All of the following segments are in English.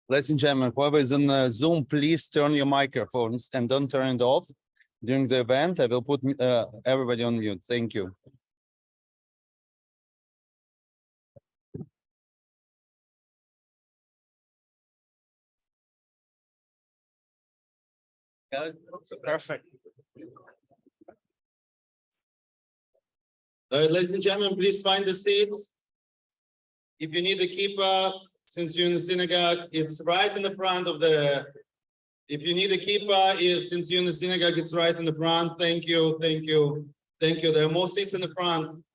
Ladies and gentlemen, whoever is in Zoom, please turn your microphones and don't turn it off during the event. I will put everybody on mute. Thank you. Perfect. Ladies and gentlemen, please find the seats. If you need a kippah, since you're in the synagogue, it's right in the front of the. If you need a kippah, since you're in the synagogue, it's right in the front. Thank you, thank you, thank you. There are more seats in the front.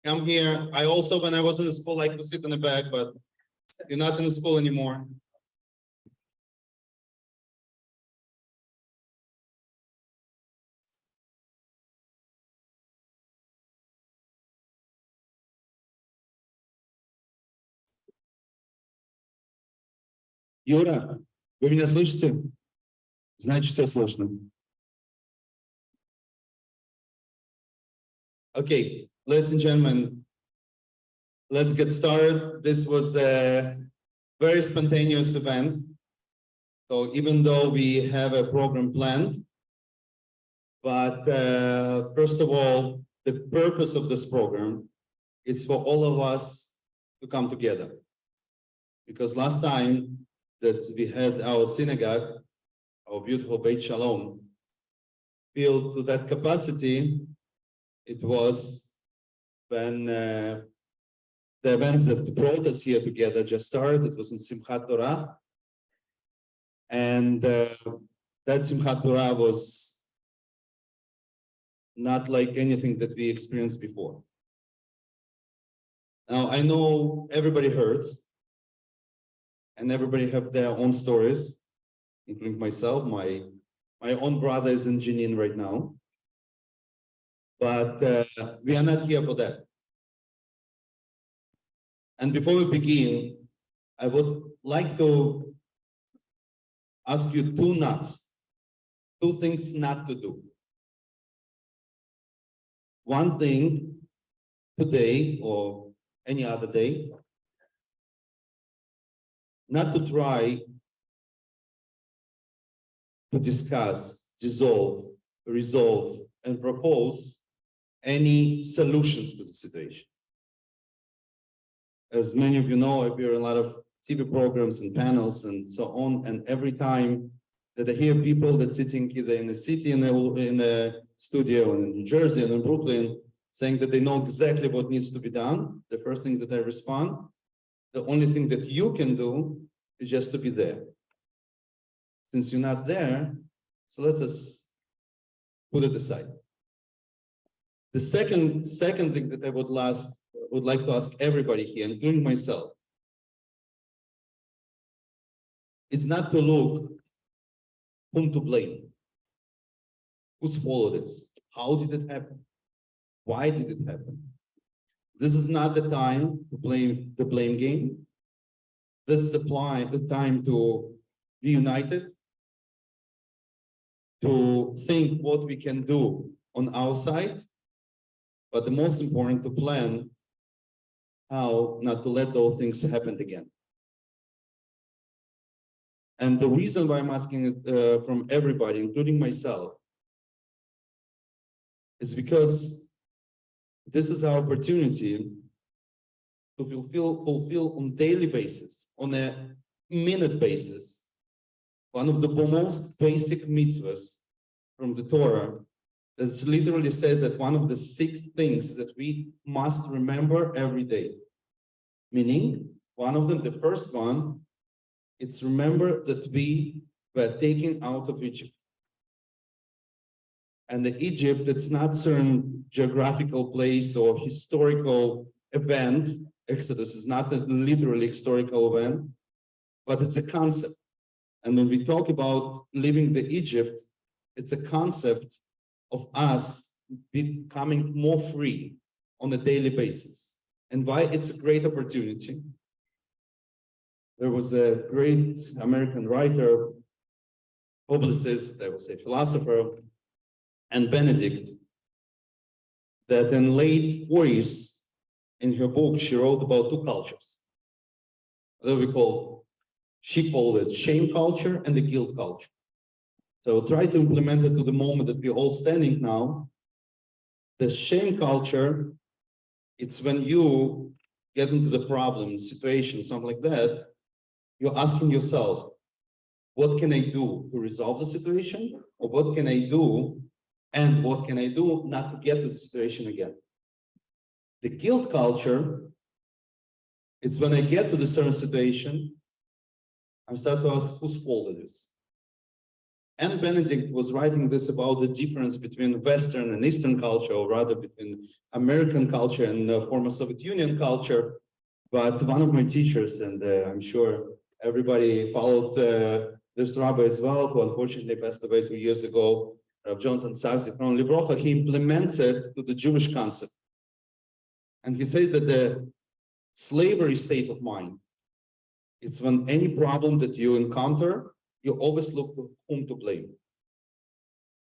Come here. I also, when I was in the school, like to sit in the back, but you're not in the school anymore. Юра, вы меня слышите? Значит, все слышно. Okay, ladies and gentlemen, let's get started. This was a very spontaneous event. So even though we have a program planned, but first of all, the purpose of this program is for all of us to come together. Because last time that we had our synagogue, our beautiful Beth Shalom, filled to that capacity, it was when the events that brought us here together just started. It was in Simchat Torah. And that Simchat Torah was not like anything that we experienced before. Now, I know everybody hurts, and everybody have their own stories, including myself. My own brother is in Jenin right now. But we are not here for that. And before we begin, I would like to ask you two things not to do. One thing today or any other day, not to try to discuss, dissolve, resolve, and propose any solutions to the situation. As many of you know, I appear in a lot of TV programs and panels and so on, and every time that I hear people that sitting either in the city, in a studio, in New Jersey, and in Brooklyn, saying that they know exactly what needs to be done, the first thing that I respond, the only thing that you can do is just to be there. Since you're not there, so let us put it aside. The second thing that I would like to ask everybody here, including myself, is not to look whom to blame. Whose fault it is? How did it happen? Why did it happen? This is not the time to play the blame game. This is the time to be united, to think what we can do on our side, but the most important, to plan how not to let those things happen again. And the reason why I'm asking it from everybody, including myself, is because this is our opportunity to fulfill on a daily basis, on a minute basis, one of the most basic mitzvahs from the Torah. That's literally said that one of the 6 things that we must remember every day. Meaning, one of them, the first one, it's remember that we were taken out of Egypt. And the Egypt, it's not certain geographical place or historical event. Exodus is not a literally historical event, but it's a concept. And when we talk about living the Egypt, it's a concept of us becoming more free on a daily basis. And why it's a great opportunity. There was a great American writer, publicist, I would say philosopher, and Benedict, that in late 40s, in her book, she wrote about 2 cultures. What we call, She called it shame culture and the guilt culture. So try to implement it to the moment that we're all standing now. The shame culture, it's when you get into the problem, situation, something like that, you're asking yourself, what can I do to resolve the situation? Or what can I do, and what can I do not to get to the situation again? The guilt culture, it's when I get to the certain situation, I start to ask whose fault it is. And Benedict was writing this about the difference between Western and Eastern culture, or rather between American culture and former Soviet Union culture. But one of my teachers, and I'm sure everybody followed this rabbi as well, who unfortunately passed away 2 years ago, Rav Jonathan Sachs from Librocha, he implements it to the Jewish concept. And he says that the slavery state of mind, it's when any problem that you encounter, you always look for whom to blame.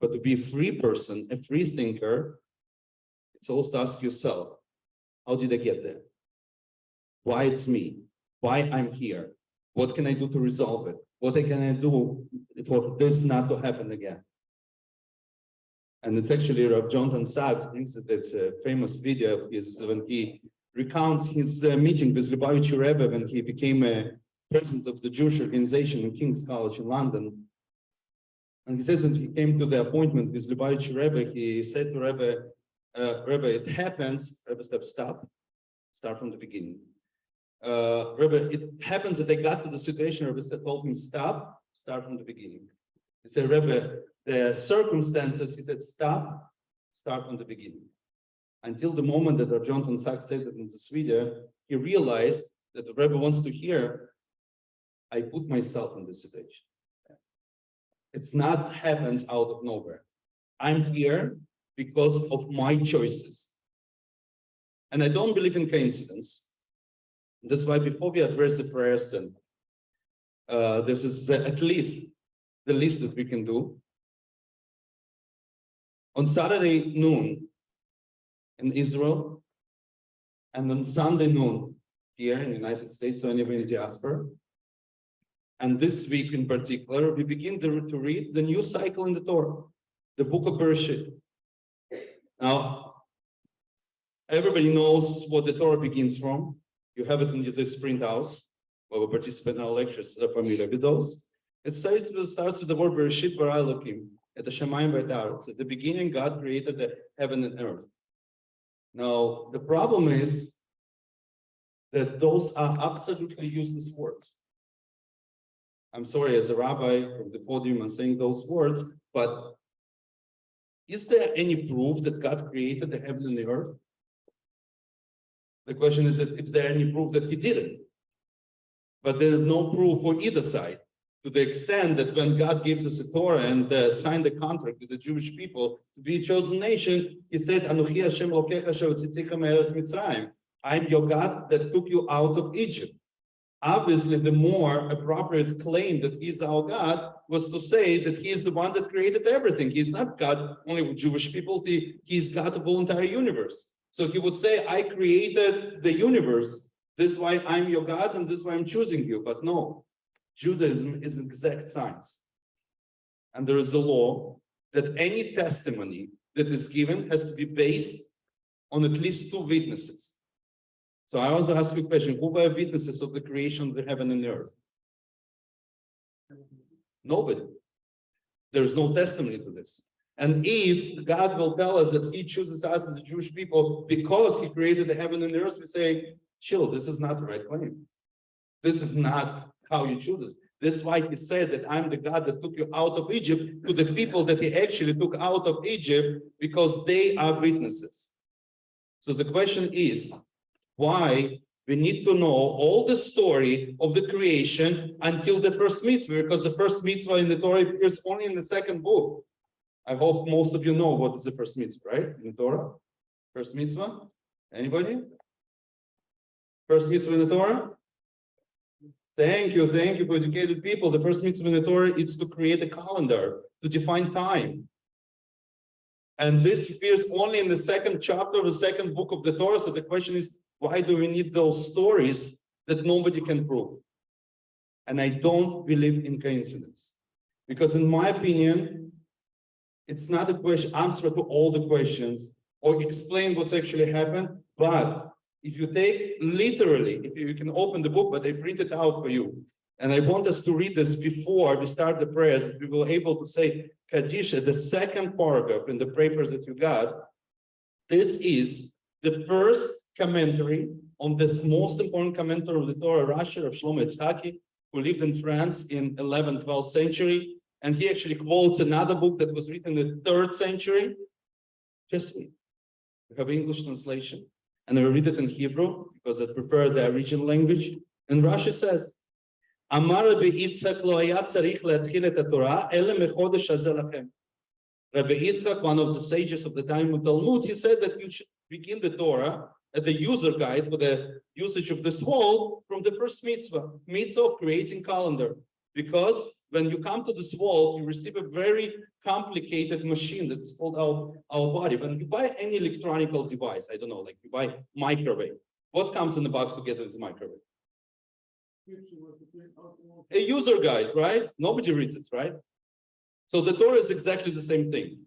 But to be a free person, a free thinker, it's always to ask yourself, how did I get there? Why it's me? Why I'm here? What can I do to resolve it? What can I do for this not to happen again? And it's actually Rav Jonathan Sachs brings it. It's a famous video of his when he recounts his meeting with Lubavitcher Rebbe when he became a president of the Jewish organization in King's College in London. And he says that he came to the appointment with Lubavitcher Rebbe, he said to Rebbe, Rebbe, it happens, Rebbe said, start from the beginning. Rebbe, it happens that they got to the situation, Rebbe told him, start from the beginning. He said, Rebbe, the circumstances, he said, start from the beginning. Until the moment that Rav Jonathan Sachs said that in this video, he realized that the Rebbe wants to hear, I put myself in this situation. It's not happens out of nowhere. I'm here because of my choices. And I don't believe in coincidence. That's why before we address the prayers, and this is at least the least that we can do. On Saturday noon in Israel, and on Sunday noon here in the United States, or anywhere in diaspora, and this week in particular, we begin to read the new cycle in the Torah, the book of Bereshit. Now, everybody knows what the Torah begins from. You have it in this printouts. Whoever participates in our lectures are familiar with those. It starts with the word Bereshit bara Elokim, at the Shemayim v'Haaretz. At the beginning, God created the heaven and earth. Now, the problem is that those are absolutely useless words. I'm sorry, as a rabbi from the podium, I'm saying those words, but is there any proof that God created the heaven and the earth? The question is that is there any proof that he didn't? But there's no proof for either side, to the extent that when God gives us a Torah and signed the contract with the Jewish people to be a chosen nation, he said, Anochi Hashem Elokecha asher hotzitzicha me'eretz Mitzrayim. I'm your God that took you out of Egypt. Obviously, the more appropriate claim that he's our God was to say that he is the one that created everything. He's not God only with Jewish people, he's God of the whole entire universe. So he would say, I created the universe. This is why I'm your God, and this is why I'm choosing you. But no, Judaism is exact science. And there is a law that any testimony that is given has to be based on at least 2 witnesses. So I want to ask you a question. Who were witnesses of the creation of the heaven and the earth? Nobody. There is no testimony to this. And if God will tell us that he chooses us as a Jewish people because he created the heaven and the earth, we say, chill, this is not the right claim. This is not how you choose us. This is why he said that I'm the God that took you out of Egypt, to the people that he actually took out of Egypt, because they are witnesses. So the question is, why we need to know all the story of the creation until the first mitzvah, because the first mitzvah in the Torah appears only in the 2nd book. I hope most of you know what is the first mitzvah, right? In the Torah? First mitzvah? Anybody? First mitzvah in the Torah? Thank you for educated people. The first mitzvah in the Torah is to create a calendar, to define time. And this appears only in the 2nd chapter of the 2nd book of the Torah. So the question is, why do we need those stories that nobody can prove? And I don't believe in coincidence. Because in my opinion, it's not a question, answer to all the questions or explain what's actually happened. But if you take literally, if you can open the book, but I print it out for you. And I want us to read this before we start the prayers. We will able to say Kaddish, the second paragraph in the papers that you got. This is the first commentary on this most important commentary of the Torah, Rabbi Asher Altshul, who lived in France in 11th, 12th century. And he actually quotes another book that was written in the 3rd century. Just read. We have English translation. And I read it in Hebrew because I prefer the original language. And Rashi says, Amar Rabbi Yitzchak lo haya tzarich להתחיל את התורה, אלא מחודש הזה לכם. Rabbi Yitzchak, one of the sages of the time of Talmud, he said that you should begin the Torah at the user guide for the usage of this wall from the first mitzvah of creating calendar. Because when you come to this world, you receive a very complicated machine that's called our body. When you buy any electronic device, I don't know, like you buy microwave, what comes in the box together with the microwave? A user guide, right? Nobody reads it, right? So the Torah is exactly the same thing.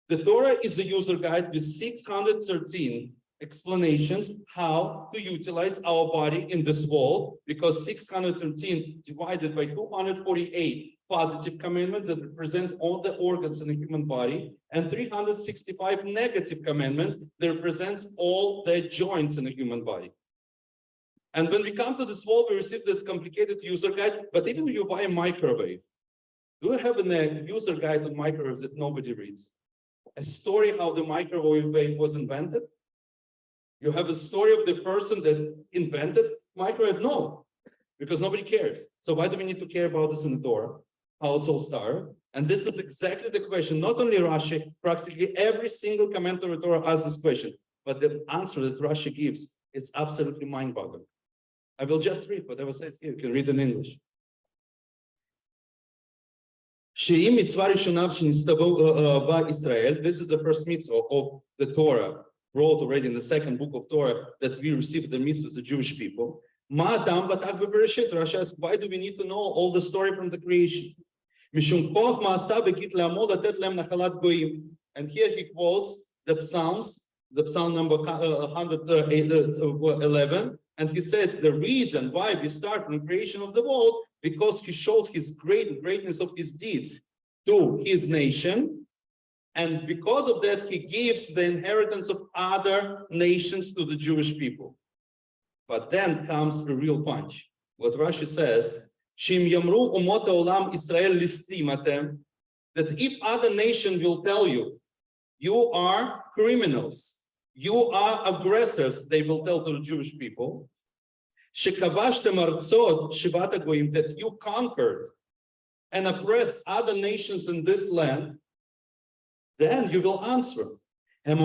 The Torah is a user guide with 613 explanations how to utilize our body in this world, because 613 divided by 248 positive commandments that represent all the organs in the human body, and 365 negative commandments that represents all the joints in the human body. And when we come to this world, we receive this complicated user guide. But even if you buy a microwave, do you have a user guide on microwaves that nobody reads? A story how the microwave was invented? You have a story of the person that invented microwave? No, because nobody cares. So why do we need to care about this in the Torah? How it's all started? And this is exactly the question. Not only Rashi, practically every single commentator of the Torah asks this question. But the answer that Rashi gives, it's absolutely mind-boggling. I will just read whatever says here. You can read in English. This is the first mitzvah of the Torah, brought already in the second book of Torah, that we received the mitzvahs, the Jewish people. Rashi asks, why do we need to know all the story from the creation? And here he quotes the Psalms, the Psalm number 111, and he says the reason why we start from the creation of the world, because he showed his greatness of his deeds to his nation, and because of that he gives the inheritance of other nations to the Jewish people. But then comes the real punch. What Rashi says, Shim Yamru Umot Olam Israel Listimatem, that if other nation will tell you, you are criminals, you are aggressors, they will tell to the Jewish people, Shekavashtem Artzot Shivat Goyim, that you conquered and oppressed other nations in this land, then you will answer. The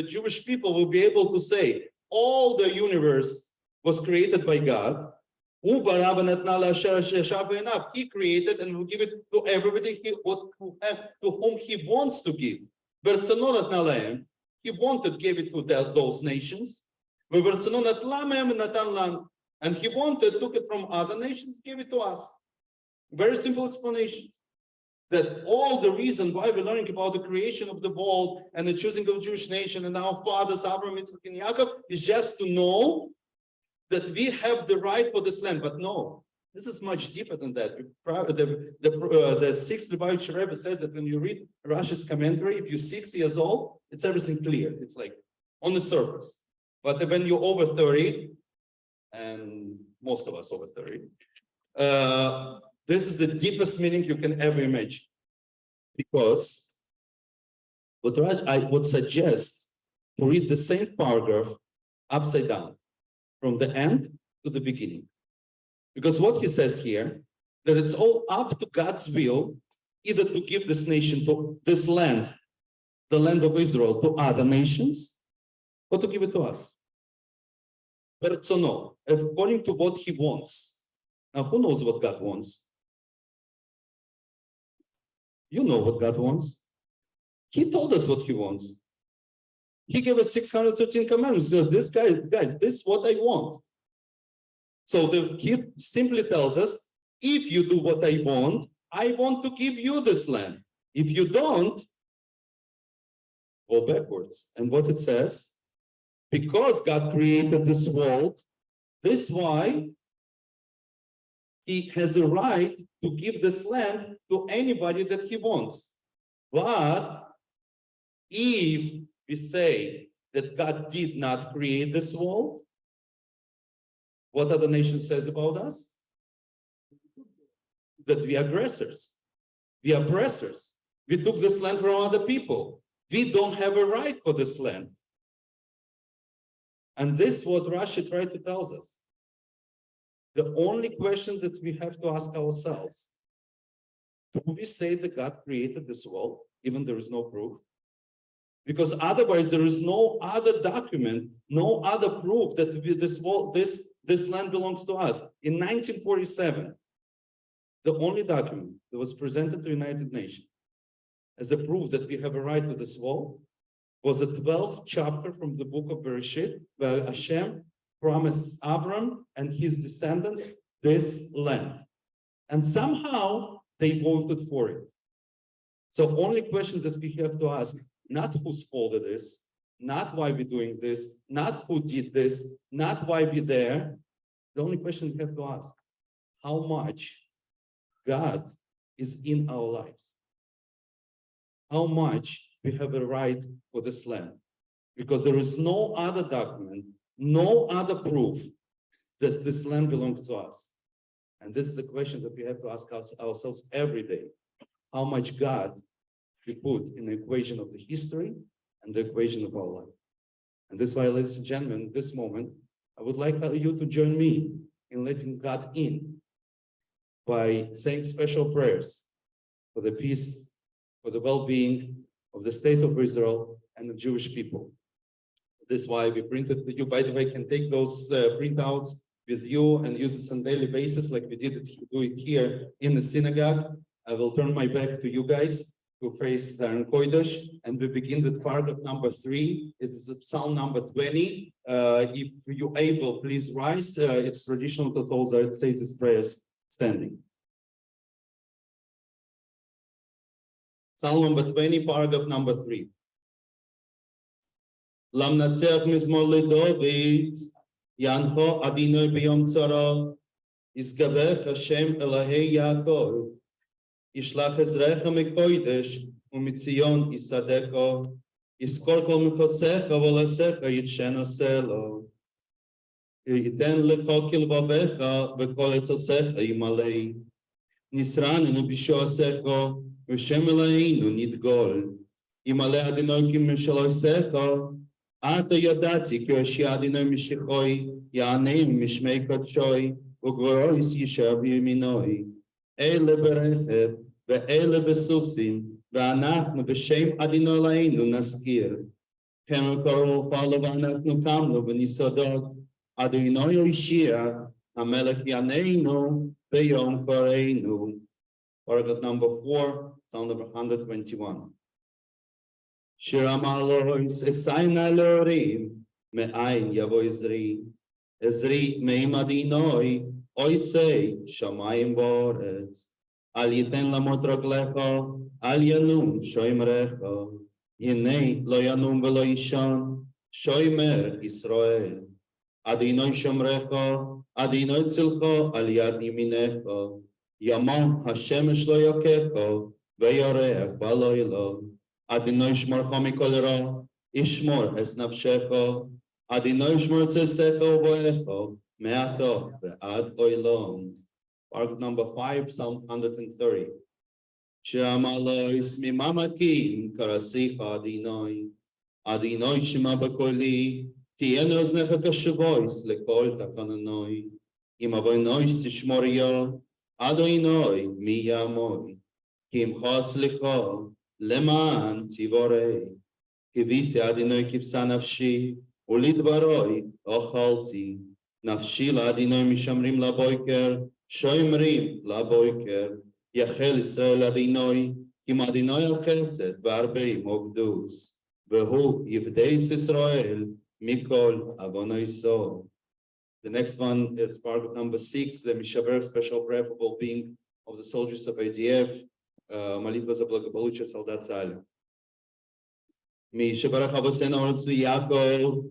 Jewish people will be able to say, all the universe was created by God. He created and will give it to everybody to whom he wants to give. He wanted, gave it to those nations. And he wanted, took it from other nations, gave it to us. Very simple explanation. That all the reason why we're learning about the creation of the world and the choosing of the Jewish nation and our fathers, Abraham, Yitzchak, and Yaakov, is just to know that we have the right for this land. But no, this is much deeper than that. The sixth Lubavitcher Rebbe says that when you read Rashi's commentary, if you're 6 years old, it's everything clear. It's like on the surface. But when you're over 30, and most of us over 30, this is the deepest meaning you can ever imagine. Because what I would suggest to read the same paragraph upside down, from the end to the beginning. Because what he says here, that it's all up to God's will, either to give this nation, to this land, the land of Israel, to other nations, or to give it to us. But it's no, according to what he wants. Now, who knows what God wants? You know what God wants. He told us what he wants. He gave us 613 commandments. So guys, this is what I want. So he simply tells us, if you do what I want to give you this land. If you don't, go backwards. And what it says, because God created this world, this is why he has a right to give this land to anybody that he wants. But if we say that God did not create this world, what other nation says about us? That we are aggressors. We are oppressors. We took this land from other people. We don't have a right for this land. And this is what Rashi tried to tell us. The only question that we have to ask ourselves, do we say that God created this world, even there is no proof? Because otherwise there is no other document, no other proof that this land belongs to us. In 1947, the only document that was presented to the United Nations as a proof that we have a right to this world was a 12th chapter from the book of Bereshit, where Hashem promised Abram and his descendants this land. And somehow they voted for it. So only questions that we have to ask, not whose fault it is, not why we're doing this, not who did this, not why we're there. The only question we have to ask, how much God is in our lives? How much we have a right for this land? Because there is no other document, no other proof that this land belongs to us. And this is the question that we have to ask ourselves every day. How much God we put in the equation of the history and the equation of our life. And this is why, ladies and gentlemen, this moment, I would like you to join me in letting God in by saying special prayers for the peace, for the well-being of the state of Israel and the Jewish people. This is why we printed to you. By the way, you can take those printouts with you and use it on a daily basis like we do it here in the synagogue. I will turn my back to you guys to face the Aron Kodesh, and we begin with paragraph number 3. It is Psalm number 20. If you're able, please rise. It's traditional to also say these prayers standing. Psalm number 20, paragraph number 3. Lamnatzeach mizmor leDavid, Yancho Adinoi biyom tzara, Yizgavech Hashem Elahei Yaakov, Yishlach Ezrecha mekodesh, umitzion Yisadeko, Yiskor kol mechosecha v'olasecha yitshena selo, Yiten lecho kilvavecha v'kol etzosecha yimalei, Nisranenu b'shoasecha, v'shem Eloheinu nidgol, Yimalei Adinoi ki mishalosecha, Ata yadati ki Hoshea Adinoi mishichoi, Ya'anei mishmei kodshoi, Ugvorois yishav yiminoi. Ele berechev, ve'ele besufim, ve'anachnu b'shem Adinoi Eloheinu naskir. Kemo korol palo ve'anachnu kamnu v'nisodot, Adinoi Hoshea, HaMelech Yaneinu, ve'yom koreinu. Paragraph number 4, Psalm number 121. Shir Amalois Esayin Alorim, Me'ayin Yavo Ezri Me'im Adinoi, Oisei Shamayim Boretz, Al Yiten Lamot Raglecha, Al Yanum Shoimrecha, Yinei Lo Yanum Velo Yishon, Shoimer Yisrael, Adinoi Shomrecha, Adinoi Tzilcha, Al Yad Yiminecha, Yamam Hashemesh Lo Yokecha, Ve'yoreach Baloilo, Adinoi Shmorcha Mikol Ra, Ishmor Es Nafshecha, Adinoi Shmor Tzesecha Uvoecha, Me'ato Ve'ad Oilom. Paragraph number 5, Psalm 130. Shema Lois Mimamakim Karasicha Adinoi, Adinoi Shema Bakoli, Tieno Oznecha Kashuvois Lekol Tachananoi, Imavoinois Tishmorio, Adoinoi Miyamoi, Kim Chos Licho, Leman Tivorei, Kivisi Adinoi Kipsa Nafshi, Ulidvaroi Ochalti, Nafshi Adinoi Mishamrim Laboiker, Shoimrim Laboiker, Yachel Israel Adinoi, Kim Adinoi Al Chesed, Varbeim Ogdus, Vehu Yivdeis Israel, Mikol Avonoiso. The next one is paragraph number 6, the Mishaber special prayer for well-being of the soldiers of ADF. Молитва за благополучие солдат Цаля. Mishaber Chavosena Ortzvi Yaakov,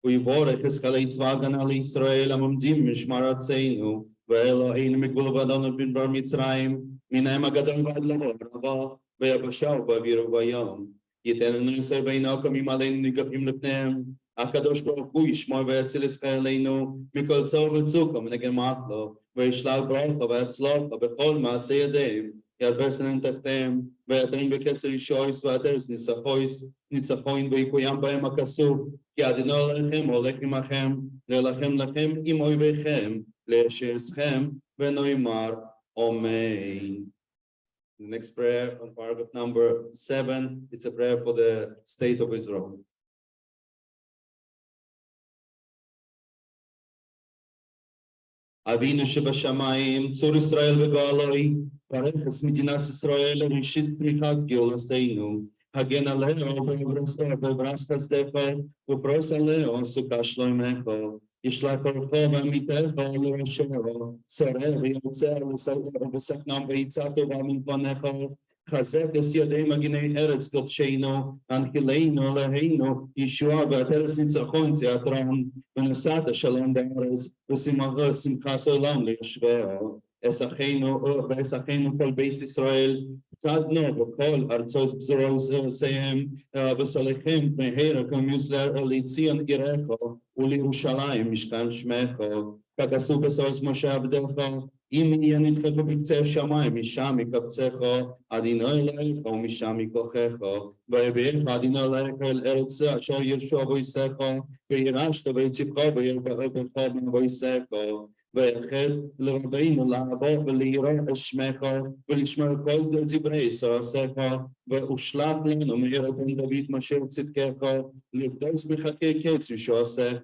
ויבורך את חיילי צבא ההגנה לישראל המעומדים במשמר ארצנו, ואלוהינו מגבול ועדנו במדבר מצרים, מן הים הגדול ועד לערבה, ביבשה ובאוויר ובים. ייתן לנו ישראל וינקם עלינו נגפים לפניהם. הקדוש ברוך הוא ישמור ויציל את חיילינו מכל צור וצוק ומנגן מחלו, וישלח ברכה והצלחה בכל מעשה ידיהם, ירבה סנן תחתיהם, ויתרים בכסר ישויס ועטרס ניצחון ויקוים בהם הכסוף, כי אדוני אלוהיכם הולך עמכם, להילחם לכם עם אויביכם, להשאירכם ונאמר אמן. The next prayer on paragraph number 7, it's a prayer for the state of Israel. אבינו שבשמיים, צור ישראל וגואלוי, ברך מדינת ישראל וראשית צמיחת גאולתנו, הגן עלינו בברס חסדך ופרוס עלינו סוכה שלומך, ישלח אורך ועמיתך לראשו, שרה ויוצר וסכנם ויצא טובה מפניך, חזק את ידי מגיני ארץ קודשנו, הנחילנו אלוהינו, ישועה ועטרת ניצחון תיאטרון, ונשאת שלום בארץ, ושמחת עולם ליושביה. ואשכנו כל בית ישראל, פקדנו בכל ארצות בזרועותיהם, וסליחם מהרה כמוסלר לציון עירך, ולירושלים משכן שמך, ככתוב בסוס משה עבדך, אם יהיה נדחך בקצה השמיים, משם יקבצך, אדוני אלוהיך ומשם ייקחך, ויביאך אדוני אלוהיך אל ארץ אשר ירשו אבותיך, וירשת ויציבך וירבך מאבותיך. ויחד לרבנו לעבור ולראות את שמך ולשמור כל דברי תורתך, ושלח לנו מהרה בן דוד משה צדקך, לפדות מחכה קץ ישועתך,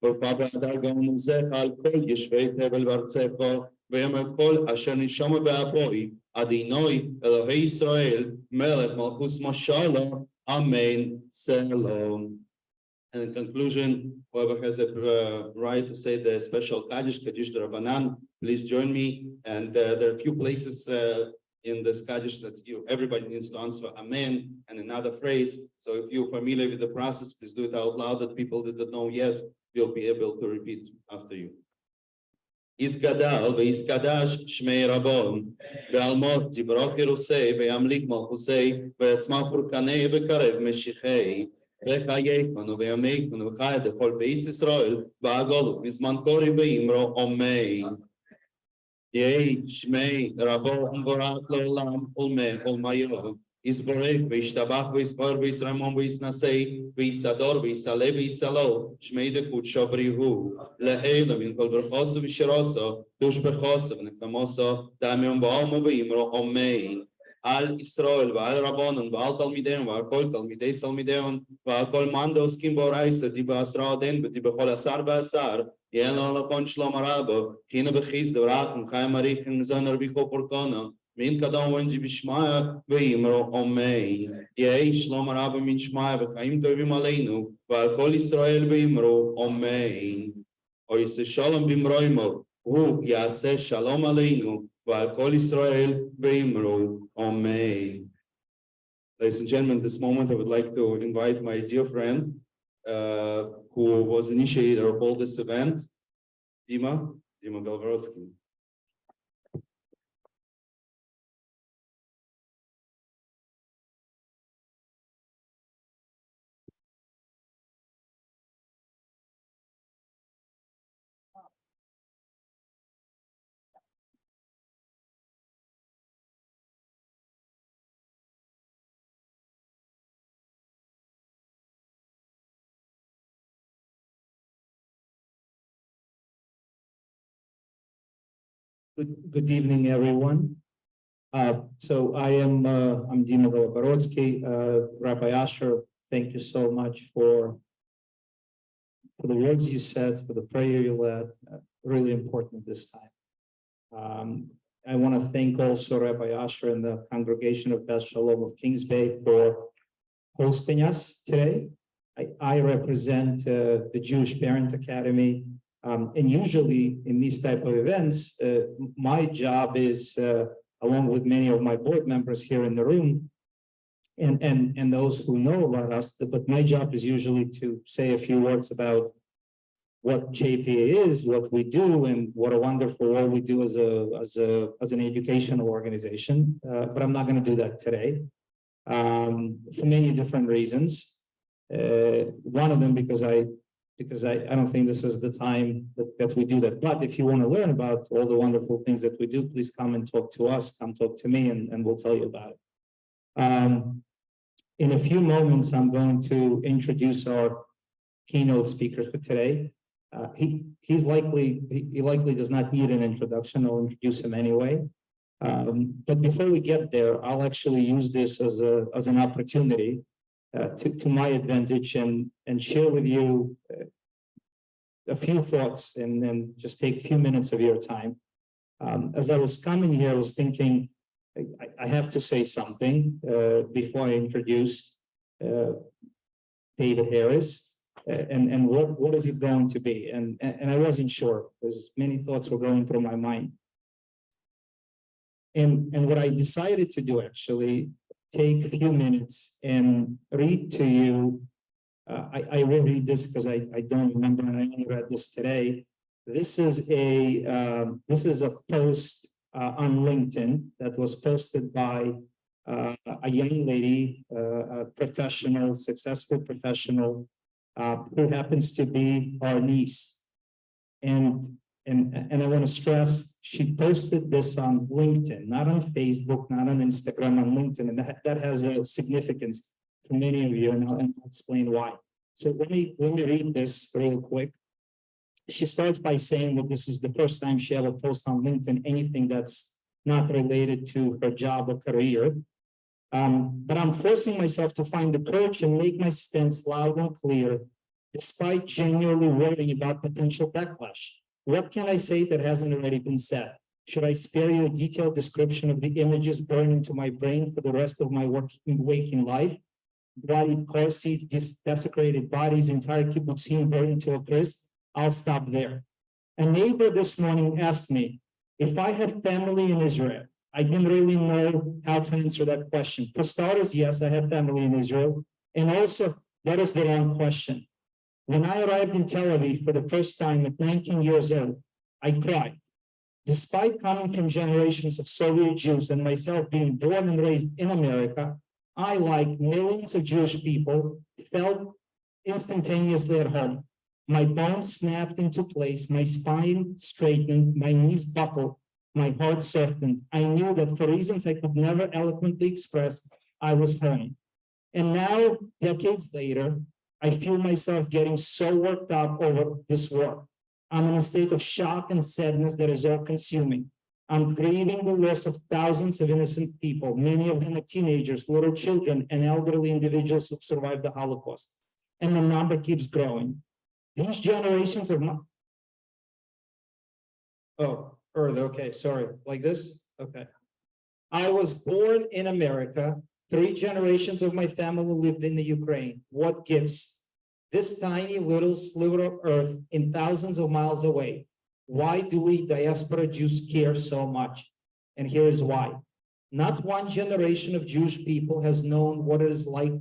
ופע באדר גאון עוזך על כל יושבי תבל בארצך, ויאמר כל אשר נשמה באפוי, אדוני אלוהי ישראל מלך מלכות משלו, אמן שלום. And in conclusion, whoever has a right to say the special Kaddish D'Rabbanan, please join me. And there are a few places in this Kaddish that everybody needs to answer Amen and another phrase. So if you're familiar with the process, please do it out loud that people that don't know yet will be able to repeat after you. Izgadal ve'izkadash shmei rabon ve'almot zibroch Yerusei ve'amlik malchusei ve'atzmach purkanei ve'karev meshichei וחייכנו וימיכנו וחי את כל בית ישראל והגולו בזמן קוראים ואמרו אמן. יהי שמי רבו ומבורך לעולם ולמיוב, יסבורך וישתבח ויסבור וישרמום ויסנשא ויסדור ויסלה ויסלל שמי דקודשו בריחו לאלה מן כל ברכוסו ושירוסו תושבחוסו ונחמוסו דאמרים בעלמו ואמרו אמן. על ישראל ועל רבונן ועל תלמידיהם ועל כל תלמידי תלמידיהם ועל כל מאן דעוסקים באורייתא דיבעשרה דין ודיבכל עשר בעשר יהיה לנו לכון שלום רבו חינא בחסדו ורחמים חיים אריכות מזון הרביחו פורקנו מן קדם ונג'י בשמיא ואמרו אמן. יהי שלום רבו מן שמיא וחיים טובים עלינו ועל כל ישראל ואמרו אמן. ויעשה שלום במרומו הוא יעשה שלום עלינו ועל כל ישראל ואמרו Amen. Ladies and gentlemen, this moment I would like to invite my dear friend who was initiator of all this event, Dima Galvarotsky. Good evening, everyone. So I'm Dima Galvarotsky. Rabbi Asher, thank you so much for the words you said, for the prayer you led. Really important this time. I want to thank also Rabbi Asher and the Congregation of Beth Shalom of Kings Bay for hosting us today. I represent the Jewish Parent Academy And usually in these type of events, my job is, along with many of my board members here in the room, and those who know about us, but my job is usually to say a few words about what JPA is, what we do, and what a wonderful role we do as an educational organization. But I'm not going to do that today, for many different reasons. One of them because I don't think this is the time that we do that. But if you want to learn about all the wonderful things that we do, please come and talk to us. Come talk to me, and we'll tell you about it. In a few moments, I'm going to introduce our keynote speaker for today. He likely does not need an introduction. I'll introduce him anyway. But before we get there, I'll actually use this as an opportunity to my advantage and share with you a few thoughts, and then just take a few minutes of your time. As I was coming here, I was thinking, I have to say something before I introduce David Harris. And what is it going to be? And I wasn't sure, because many thoughts were going through my mind. And what I decided to do, actually, take a few minutes and read to you. I will read this because I don't remember, and I only read this today. This is a post on LinkedIn that was posted by a young lady, a professional, successful professional, who happens to be our niece. And I want to stress, she posted this on LinkedIn, not on Facebook, not on Instagram, on LinkedIn, and that has a significance for many of you, and I'll explain why. So let me read this real quick. She starts by saying that this is the first time she ever posts on LinkedIn anything that's not related to her job or career. But I'm forcing myself to find the courage and make my stance loud and clear, despite genuinely worrying about potential backlash. What can I say that hasn't already been said? Should I spare you a detailed description of the images burned into my brain for the rest of my waking life? Bloodied car seats, desecrated bodies, entire kibbutzim burned to a crisp? I'll stop there. A neighbor this morning asked me if I had family in Israel. I didn't really know how to answer that question. For starters, yes, I have family in Israel. And also, that is the wrong question. When I arrived in Tel Aviv for the first time at 19 years old, I cried. Despite coming from generations of Soviet Jews and myself being born and raised in America, I, like millions of Jewish people, felt instantaneously at home. My bones snapped into place, my spine straightened, my knees buckled, my heart softened. I knew that for reasons I could never eloquently express, I was home. And now, decades later, I feel myself getting so worked up over this war. I'm in a state of shock and sadness that is all-consuming. I'm grieving the loss of thousands of innocent people, many of them are teenagers, little children, and elderly individuals who survived the Holocaust. And the number keeps growing. These generations of... Oh, further, okay, sorry. Like this? Okay. I was born in America. 3 generations of my family lived in the Ukraine. What gives? This tiny little sliver of earth in thousands of miles away. Why do we diaspora Jews care so much? And here is why. Not one generation of Jewish people has known what it is like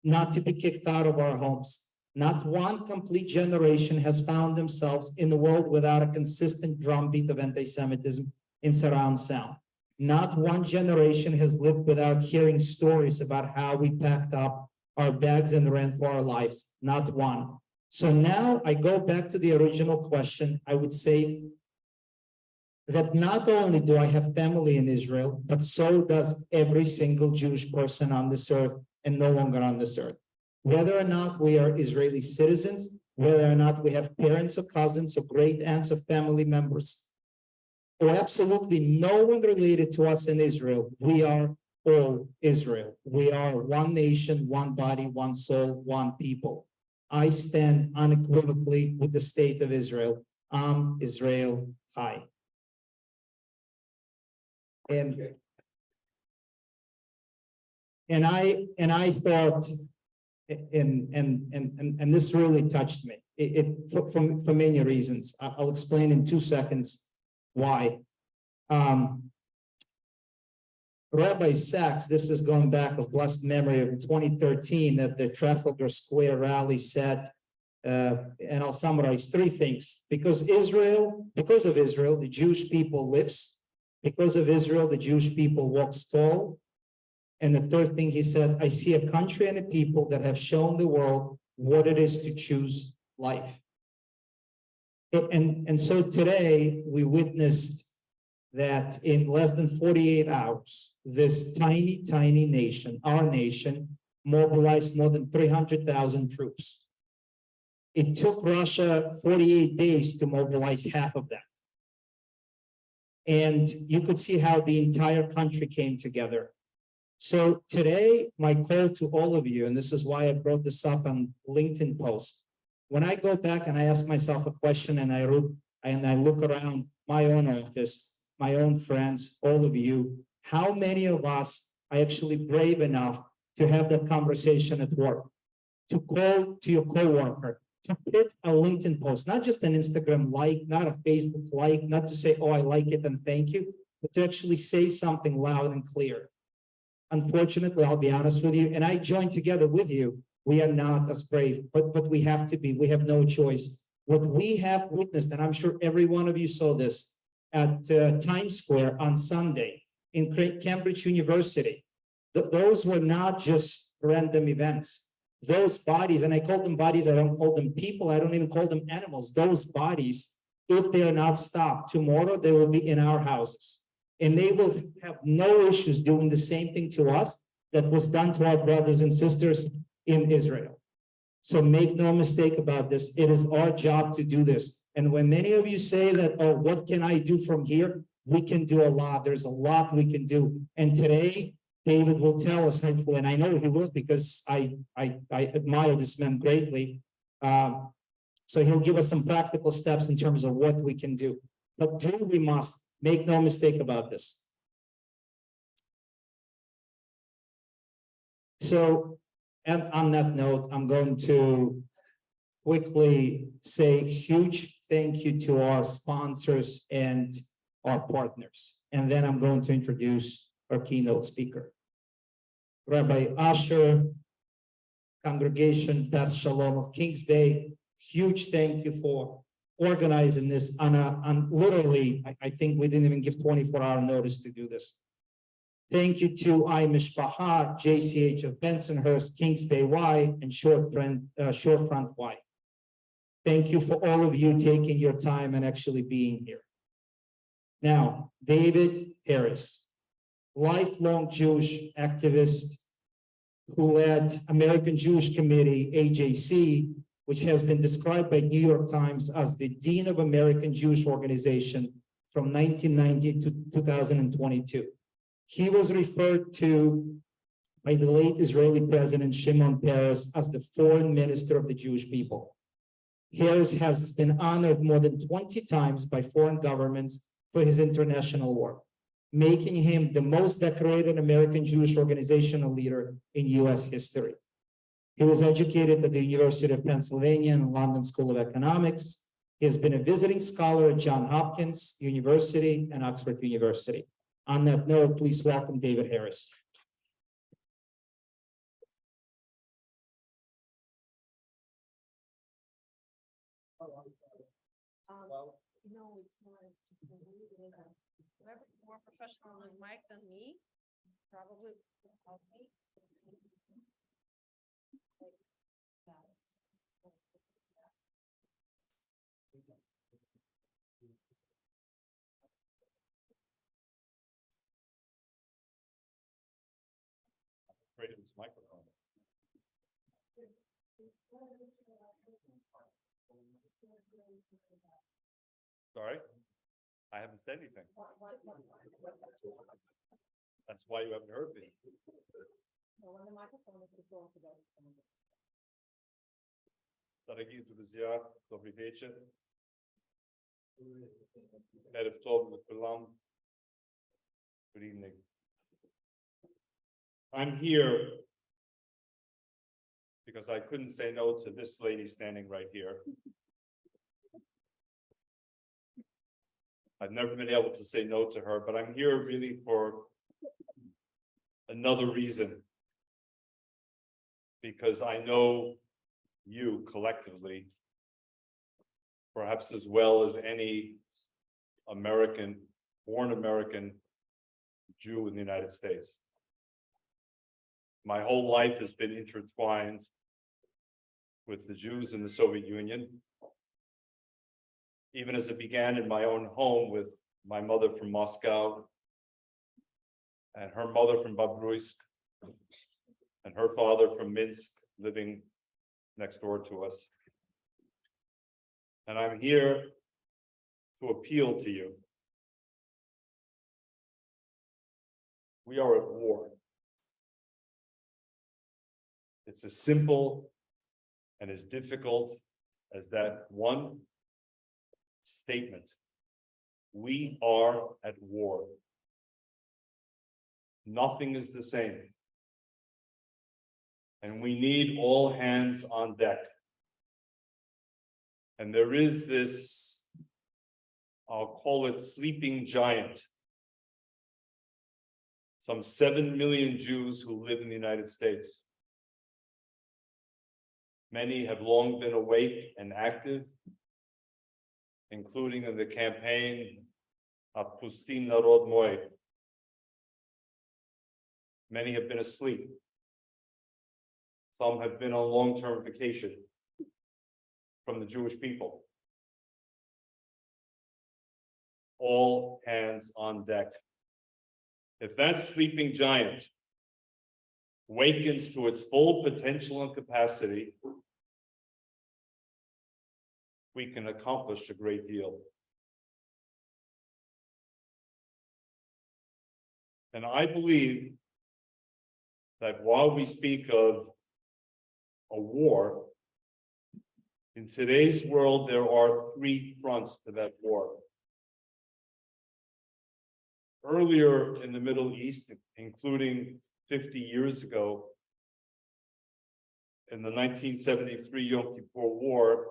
not to be kicked out of our homes. Not one complete generation has found themselves in the world without a consistent drumbeat of anti-Semitism in surround sound. Not one generation has lived without hearing stories about how we packed up our bags and ran for our lives. Not one. So now I go back to the original question. I would say that not only do I have family in Israel, but so does every single Jewish person on this earth and no longer on this earth. Whether or not we are Israeli citizens, whether or not we have parents or cousins or great aunts or family members, or absolutely no one related to us in Israel, we are all Israel. We are one nation, one body, one soul, one people. I stand unequivocally with the state of Israel. Israel Chai. And I thought, and this really touched me. For many reasons. I'll explain in 2 seconds why. Rabbi Sachs, this is going back of blessed memory of 2013 at the Trafalgar Square rally said, and I'll summarize 3 things. Because of Israel, the Jewish people lives. Because of Israel, the Jewish people walks tall. And the 3rd thing he said, I see a country and a people that have shown the world what it is to choose life. And so today we witnessed that in less than 48 hours, this tiny, tiny nation, our nation, mobilized more than 300,000 troops. It took Russia 48 days to mobilize half of that. And you could see how the entire country came together. So today, my call to all of you, and this is why I brought this up on LinkedIn post. When I go back and I ask myself a question and I look around my own office, my own friends, all of you, how many of us are actually brave enough to have that conversation at work, to call to your coworker, to put a LinkedIn post, not just an Instagram like, not a Facebook like, not to say, oh, I like it and thank you, but to actually say something loud and clear. Unfortunately, I'll be honest with you, and I join together with you, we are not as brave, but we have to be, we have no choice. What we have witnessed, and I'm sure every one of you saw this at Times Square on Sunday in Cambridge University, those were not just random events. Those bodies, and I call them bodies, I don't call them people, I don't even call them animals. Those bodies, if they are not stopped, tomorrow they will be in our houses. And they will have no issues doing the same thing to us that was done to our brothers and sisters in Israel. So make no mistake about this. It is our job to do this. And when many of you say that, oh, what can I do from here? We can do a lot. There's a lot we can do. And today, David will tell us, hopefully, and I know he will because I admire this man greatly. So he'll give us some practical steps in terms of what we can do. But do we must. Make no mistake about this. So, and on that note, I'm going to quickly say huge thank you to our sponsors and our partners. And then I'm going to introduce our keynote speaker. Rabbi Asher, Congregation Beth Shalom of Kings Bay, huge thank you for organizing this on literally, I think we didn't even give 24-hour notice to do this. Thank you to iMishpaha, JCH of Bensonhurst, Kings Bay Y, and Shorefront Y. Thank you for all of you taking your time and actually being here. Now, David Harris, lifelong Jewish activist who led American Jewish Committee, AJC, which has been described by New York Times as the Dean of American Jewish Organization from 1990 to 2022. He was referred to by the late Israeli President Shimon Peres as the Foreign Minister of the Jewish people. Harris has been honored more than 20 times by foreign governments for his international work, making him the most decorated American Jewish organizational leader in US history. He was educated at the University of Pennsylvania and London School of Economics. He has been a visiting scholar at Johns Hopkins University and Oxford University. On that note, please welcome David Harris. No, it's not. Whoever more professional than Mike than me, probably will help me. Like that. Afraid of this microphone. Sorry, I haven't said anything. That's why you haven't heard me. When the microphone is before today. Дорогие друзья, добрый вечер. Erev Tov L'Kulam. Good evening. I'm here because I couldn't say no to this lady standing right here. I've never been able to say no to her, but I'm here really for another reason. Because I know you collectively, perhaps as well as any American, born American Jew in the United States. My whole life has been intertwined with the Jews in the Soviet Union. Even as it began in my own home with my mother from Moscow and her mother from Babruisk and her father from Minsk living next door to us. And I'm here to appeal to you. We are at war. It's as simple and as difficult as that one statement. We are at war. Nothing is the same. And we need all hands on deck. And there is this, I'll call it sleeping giant. Some 7 million Jews who live in the United States. Many have long been awake and active, including in the campaign Pustin Narod Moy. Many have been asleep. Some have been on long-term vacation from the Jewish people. All hands on deck. If that sleeping giant wakens to its full potential and capacity, we can accomplish a great deal. And I believe that while we speak of a war, in today's world, there are 3 fronts to that war. Earlier in the Middle East, including 50 years ago, in the 1973 Yom Kippur War,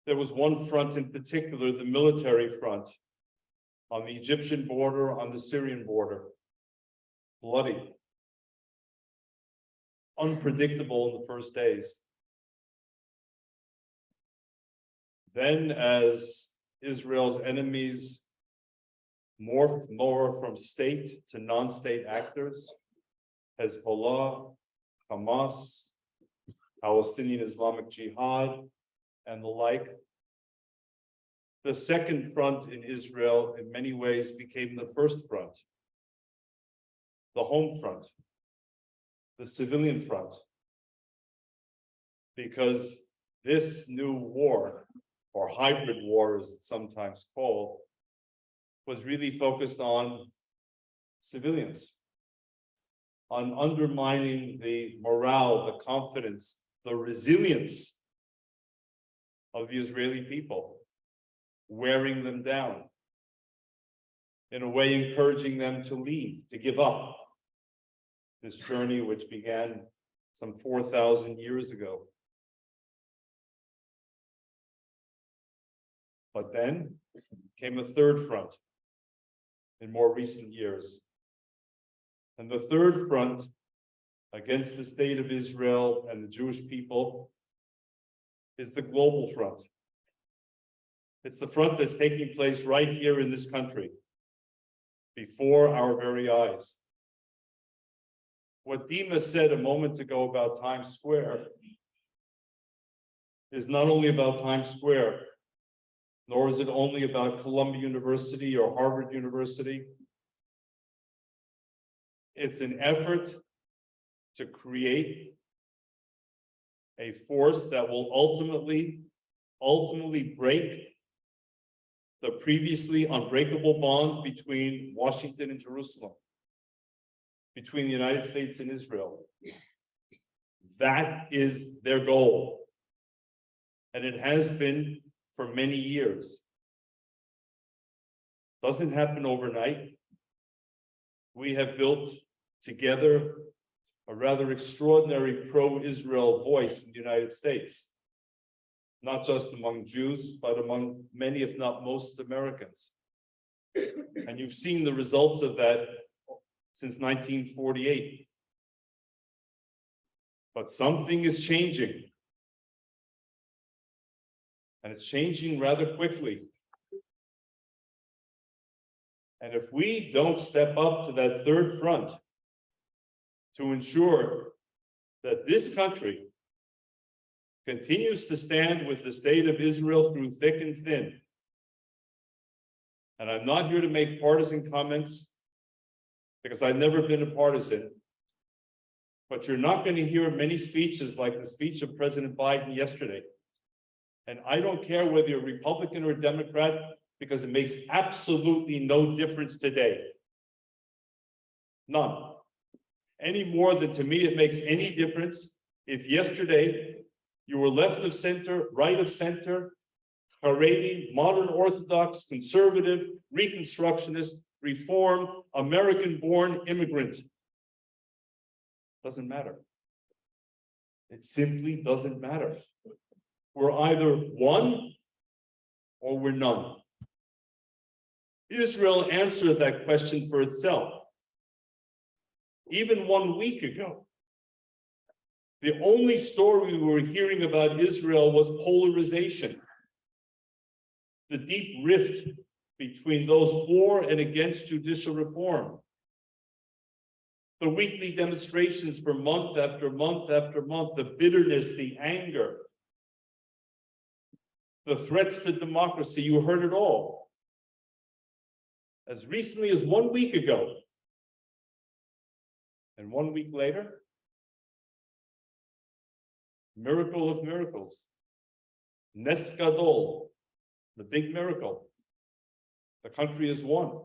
there was one front in particular, the military front, on the Egyptian border, on the Syrian border. Bloody. Unpredictable in the first days. Then, as Israel's enemies morphed more from state to non-state actors, Hezbollah, Hamas, Palestinian Islamic Jihad, and the like, the second front in Israel in many ways became the first front, the home front, the civilian front, because this new war, or hybrid war as it's sometimes called, was really focused on civilians, on undermining the morale, the confidence, the resilience of the Israeli people, wearing them down, in a way encouraging them to leave, to give up this journey which began some 4,000 years ago. But then came a third front in more recent years. And the third front against the state of Israel and the Jewish people is the global front. It's the front that's taking place right here in this country, before our very eyes. What Dima said a moment ago about Times Square is not only about Times Square, nor is it only about Columbia University or Harvard University. It's an effort to create a force that will ultimately break the previously unbreakable bond between Washington and Jerusalem, between the United States and Israel. That is their goal. And it has been for many years. Doesn't happen overnight. We have built together a rather extraordinary pro-Israel voice in the United States, not just among Jews, but among many, if not most, Americans. And you've seen the results of that since 1948. But something is changing. And it's changing rather quickly. And if we don't step up to that third front to ensure that this country continues to stand with the state of Israel through thick and thin, and I'm not here to make partisan comments because I've never been a partisan, but you're not going to hear many speeches like the speech of President Biden yesterday. And I don't care whether you're Republican or Democrat, because it makes absolutely no difference today. None. Any more than to me it makes any difference if yesterday you were left of center, right of center, Haredi, modern Orthodox, conservative, Reconstructionist, Reformed, American-born immigrant. Doesn't matter. It simply doesn't matter. We're either one or we're none. Israel answered that question for itself. Even 1 week ago, the only story we were hearing about Israel was polarization. The deep rift between those for and against judicial reform. The weekly demonstrations for month after month after month, the bitterness, the anger, the threats to democracy, you heard it all. As recently as 1 week ago. And 1 week later, miracle of miracles. Nes Gadol, the big miracle. The country is won.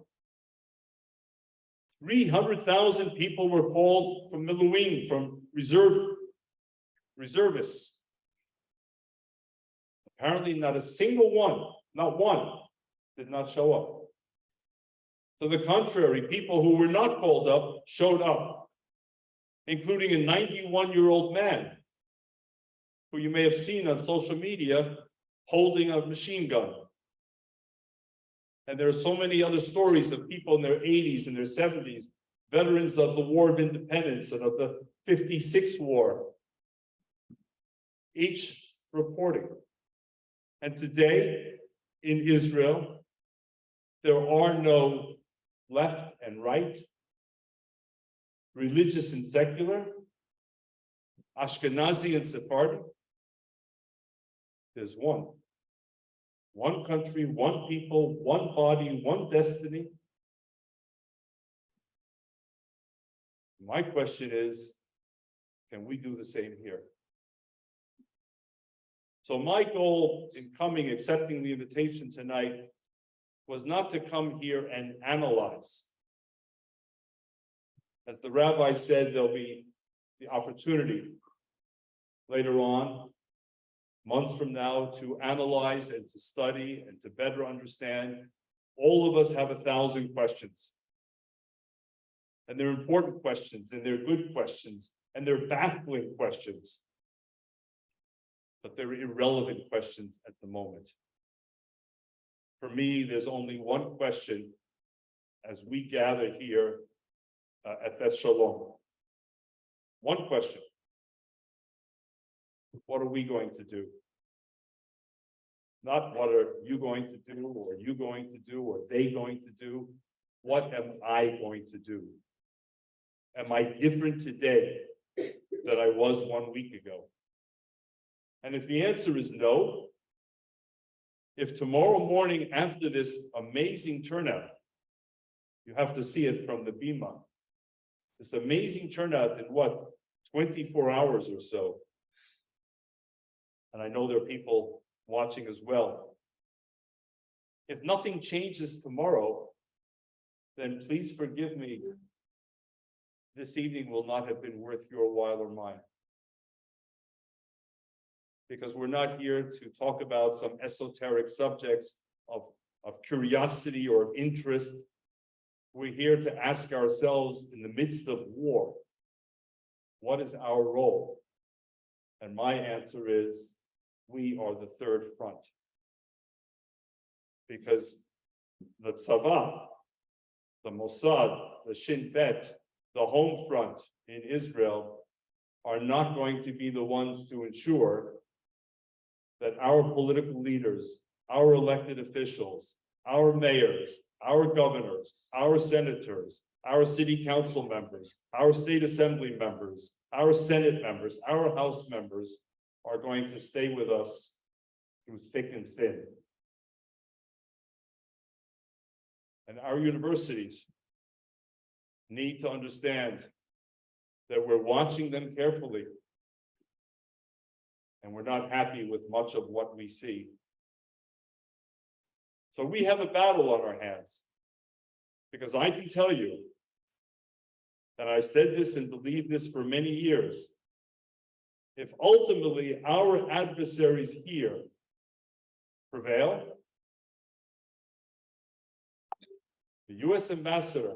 300,000 people were called from Miluim, from reservists. Apparently not a single one, not one, did not show up. To the contrary, people who were not called up showed up, including a 91-year-old man who you may have seen on social media holding a machine gun. And there are so many other stories of people in their 80s and their 70s, veterans of the War of Independence and of the 56 war, each reporting. And today in Israel, there are no left and right, religious and secular, Ashkenazi and Sephardi. There's one. One country, one people, one body, one destiny. My question is, can we do the same here? So my goal in coming, accepting the invitation tonight, was not to come here and analyze. As the rabbi said, there'll be the opportunity later on, months from now, to analyze and to study and to better understand. All of us have 1,000 questions. And they're important questions, and they're good questions, and they're baffling questions. But they're irrelevant questions at the moment. For me, there's only one question as we gather here at Beth Shalom. One question. What are we going to do? Not what are you going to do, or you going to do, or they going to do. What am I going to do? Am I different today than I was 1 week ago? And if the answer is no, if tomorrow morning after this amazing turnout, you have to see it from the Bima, this amazing turnout in what, 24 hours or so, and I know there are people watching as well. If nothing changes tomorrow, then please forgive me. This evening will not have been worth your while or mine. Because we're not here to talk about some esoteric subjects of curiosity or of interest. We're here to ask ourselves, in the midst of war, what is our role? And my answer is, we are the third front. Because the Tzava, the Mossad, the Shin Bet, the home front in Israel are not going to be the ones to ensure that our political leaders, our elected officials, our mayors, our governors, our senators, our city council members, our state assembly members, our Senate members, our House members are going to stay with us through thick and thin. And our universities need to understand that we're watching them carefully, and we're not happy with much of what we see. So we have a battle on our hands, because I can tell you, and I've said this and believed this for many years, if ultimately our adversaries here prevail, the US ambassador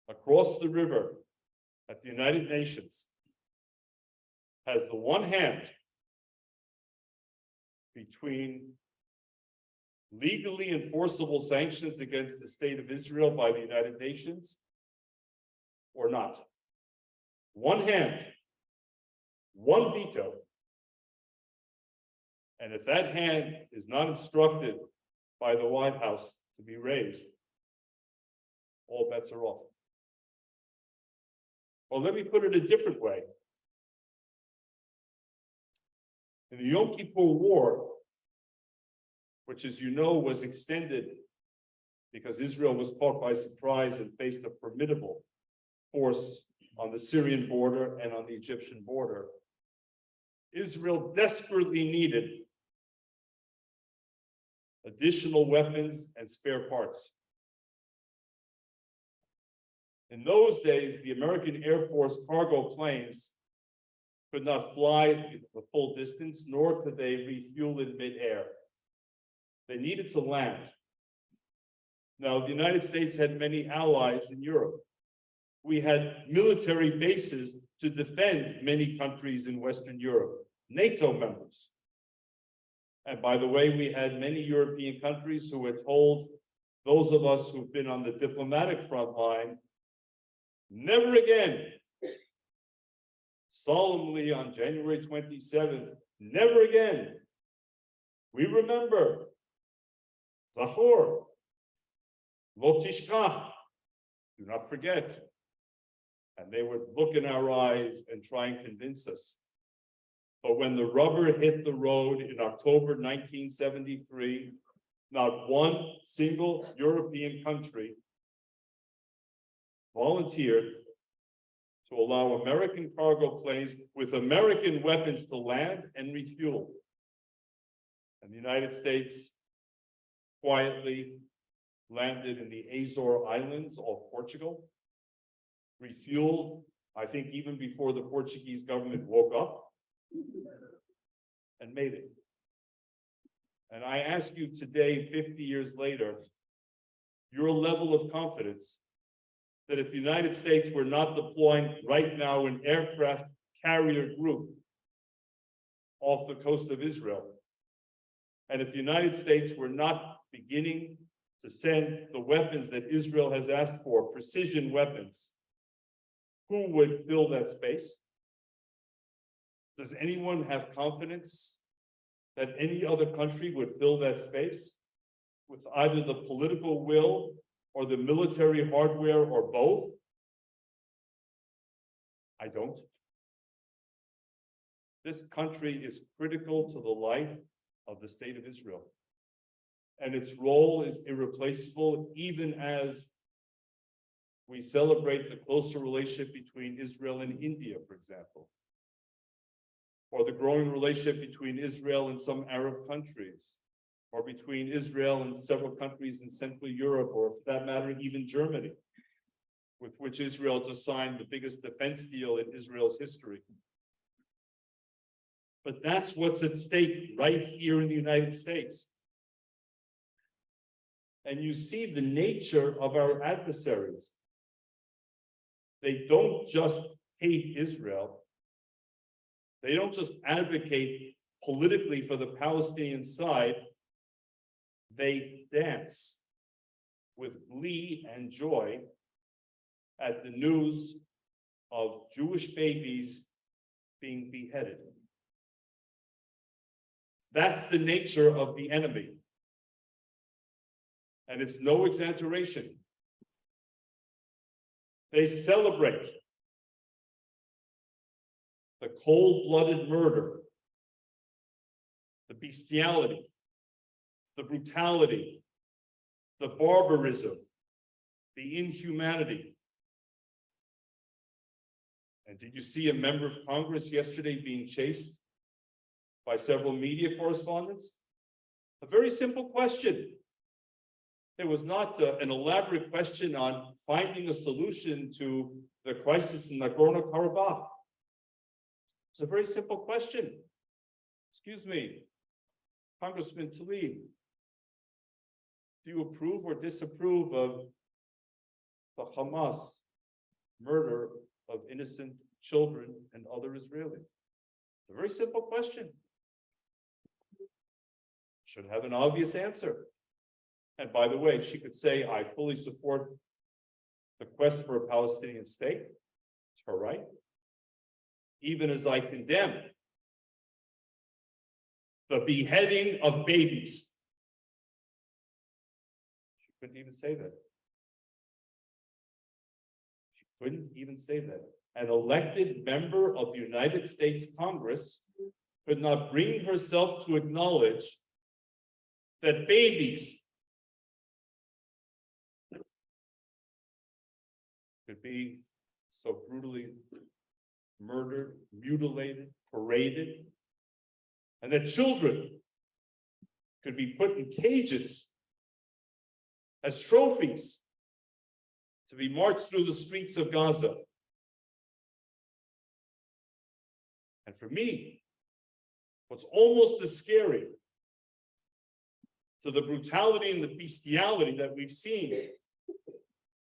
across the river at the United Nations has the one hand between legally enforceable sanctions against the state of Israel by the United Nations or not. One hand, one veto. And if that hand is not instructed by the White House to be raised, all bets are off. Well, let me put it a different way. In the Yom Kippur War, which, as you know, was extended because Israel was caught by surprise and faced a formidable force on the Syrian border and on the Egyptian border, Israel desperately needed additional weapons and spare parts. In those days, the American Air Force cargo planes could not fly the full distance, nor could they refuel in midair. They needed to land. Now, the United States had many allies in Europe. We had military bases to defend many countries in Western Europe, NATO members. And by the way, we had many European countries who had told those of us who've been on the diplomatic front line, never again. Solemnly on January 27th, never again. We remember. Zachor. Lo tishkach. Do not forget. And they would look in our eyes and try and convince us. But when the rubber hit the road in October 1973, not one single European country volunteered to allow American cargo planes with American weapons to land and refuel. And the United States quietly landed in the Azore Islands off Portugal, refueled, I think even before the Portuguese government woke up, and made it. And I ask you today, 50 years later, your level of confidence that if the United States were not deploying right now an aircraft carrier group off the coast of Israel, and if the United States were not beginning to send the weapons that Israel has asked for, precision weapons, who would fill that space? Does anyone have confidence that any other country would fill that space with either the political will or the military hardware or both? I don't. This country is critical to the life of the state of Israel. And its role is irreplaceable, even as we celebrate the closer relationship between Israel and India, for example, or the growing relationship between Israel and some Arab countries, or between Israel and several countries in Central Europe, or for that matter, even Germany, with which Israel just signed the biggest defense deal in Israel's history. But that's what's at stake right here in the United States. And you see the nature of our adversaries. They don't just hate Israel. They don't just advocate politically for the Palestinian side. They dance with glee and joy at the news of Jewish babies being beheaded. That's the nature of the enemy. And it's no exaggeration. They celebrate the cold-blooded murder, the bestiality, the brutality, the barbarism, the inhumanity. And did you see a member of Congress yesterday being chased by several media correspondents? A very simple question. It was not an elaborate question on finding a solution to the crisis in Nagorno-Karabakh. It's a very simple question. Excuse me, Congressman Tlaib, do you approve or disapprove of the Hamas murder of innocent children and other Israelis? It's a very simple question. Should have an obvious answer. And by the way, she could say, I fully support the quest for a Palestinian state. It's her right. Even as I condemn the beheading of babies. She couldn't even say that. She couldn't even say that. An elected member of the United States Congress could not bring herself to acknowledge that babies could be so brutally murdered, mutilated, paraded, and that children could be put in cages as trophies to be marched through the streets of Gaza. And for me, what's almost as scary to the brutality and the bestiality that we've seen,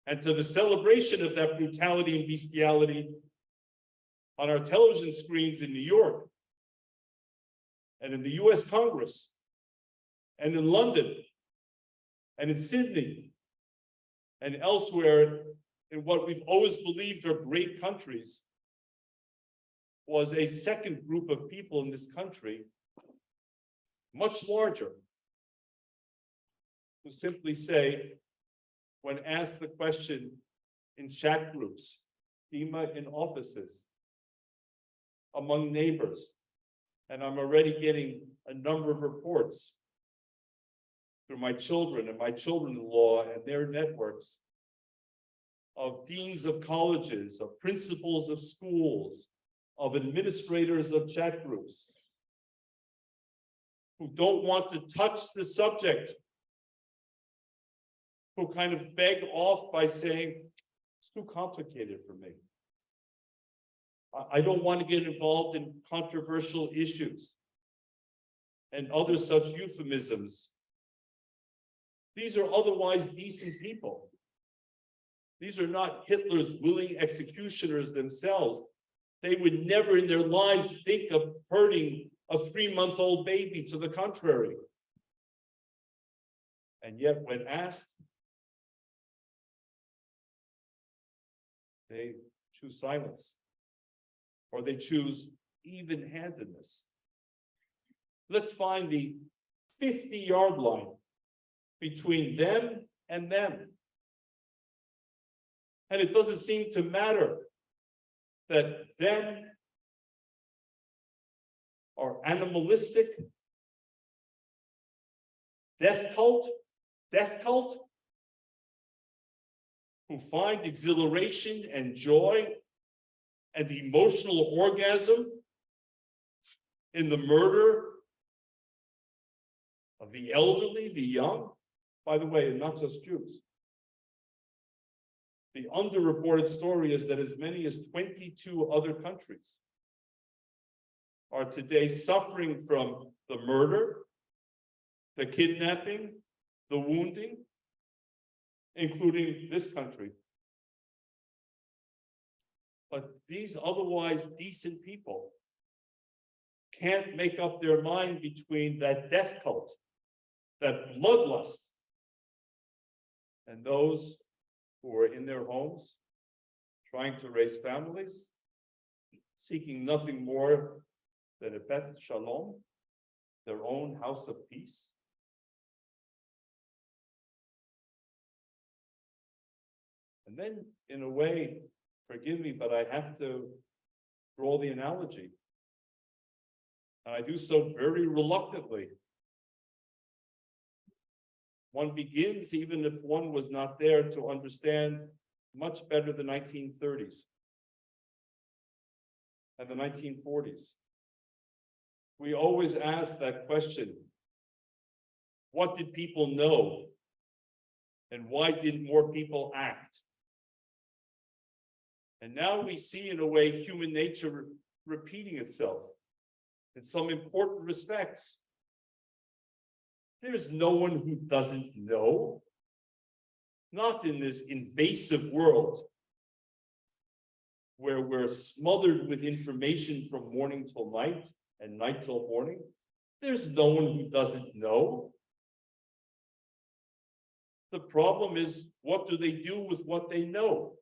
and to the celebration of that brutality and bestiality on our television screens in New York, and in the US Congress, and in London, and in Sydney, and elsewhere in what we've always believed are great countries, was a second group of people in this country, much larger, who simply say, when asked the question in chat groups, in offices, among neighbors, and I'm already getting a number of reports through my children and my children-in-law and their networks of deans of colleges, of principals of schools, of administrators of chat groups, who don't want to touch the subject, who kind of beg off by saying, it's too complicated for me. I don't want to get involved in controversial issues and other such euphemisms. These are otherwise decent people. These are not Hitler's willing executioners themselves. They would never in their lives think of hurting a 3-month-old baby, to the contrary. And yet when asked, they choose silence, or they choose even-handedness. Let's find the 50-yard line between them and them. And it doesn't seem to matter that them are animalistic, death cult, who find exhilaration and joy and emotional orgasm in the murder of the elderly, the young, by the way, and not just Jews. The underreported story is that as many as 22 other countries are today suffering from the murder, the kidnapping, the wounding, including this country. But these otherwise decent people can't make up their mind between that death cult, that bloodlust, and those who are in their homes, trying to raise families, seeking nothing more than a Beth Shalom, their own house of peace. And then, in a way, forgive me, but I have to draw the analogy. And I do so very reluctantly. One begins, even if one was not there, to understand much better the 1930s and the 1940s. We always ask that question, what did people know? And why didn't more people act? And now we see, in a way, human nature repeating itself in some important respects. There's no one who doesn't know, not in this invasive world where we're smothered with information from morning till night and night till morning. There's no one who doesn't know. The problem is, what do they do with what they know?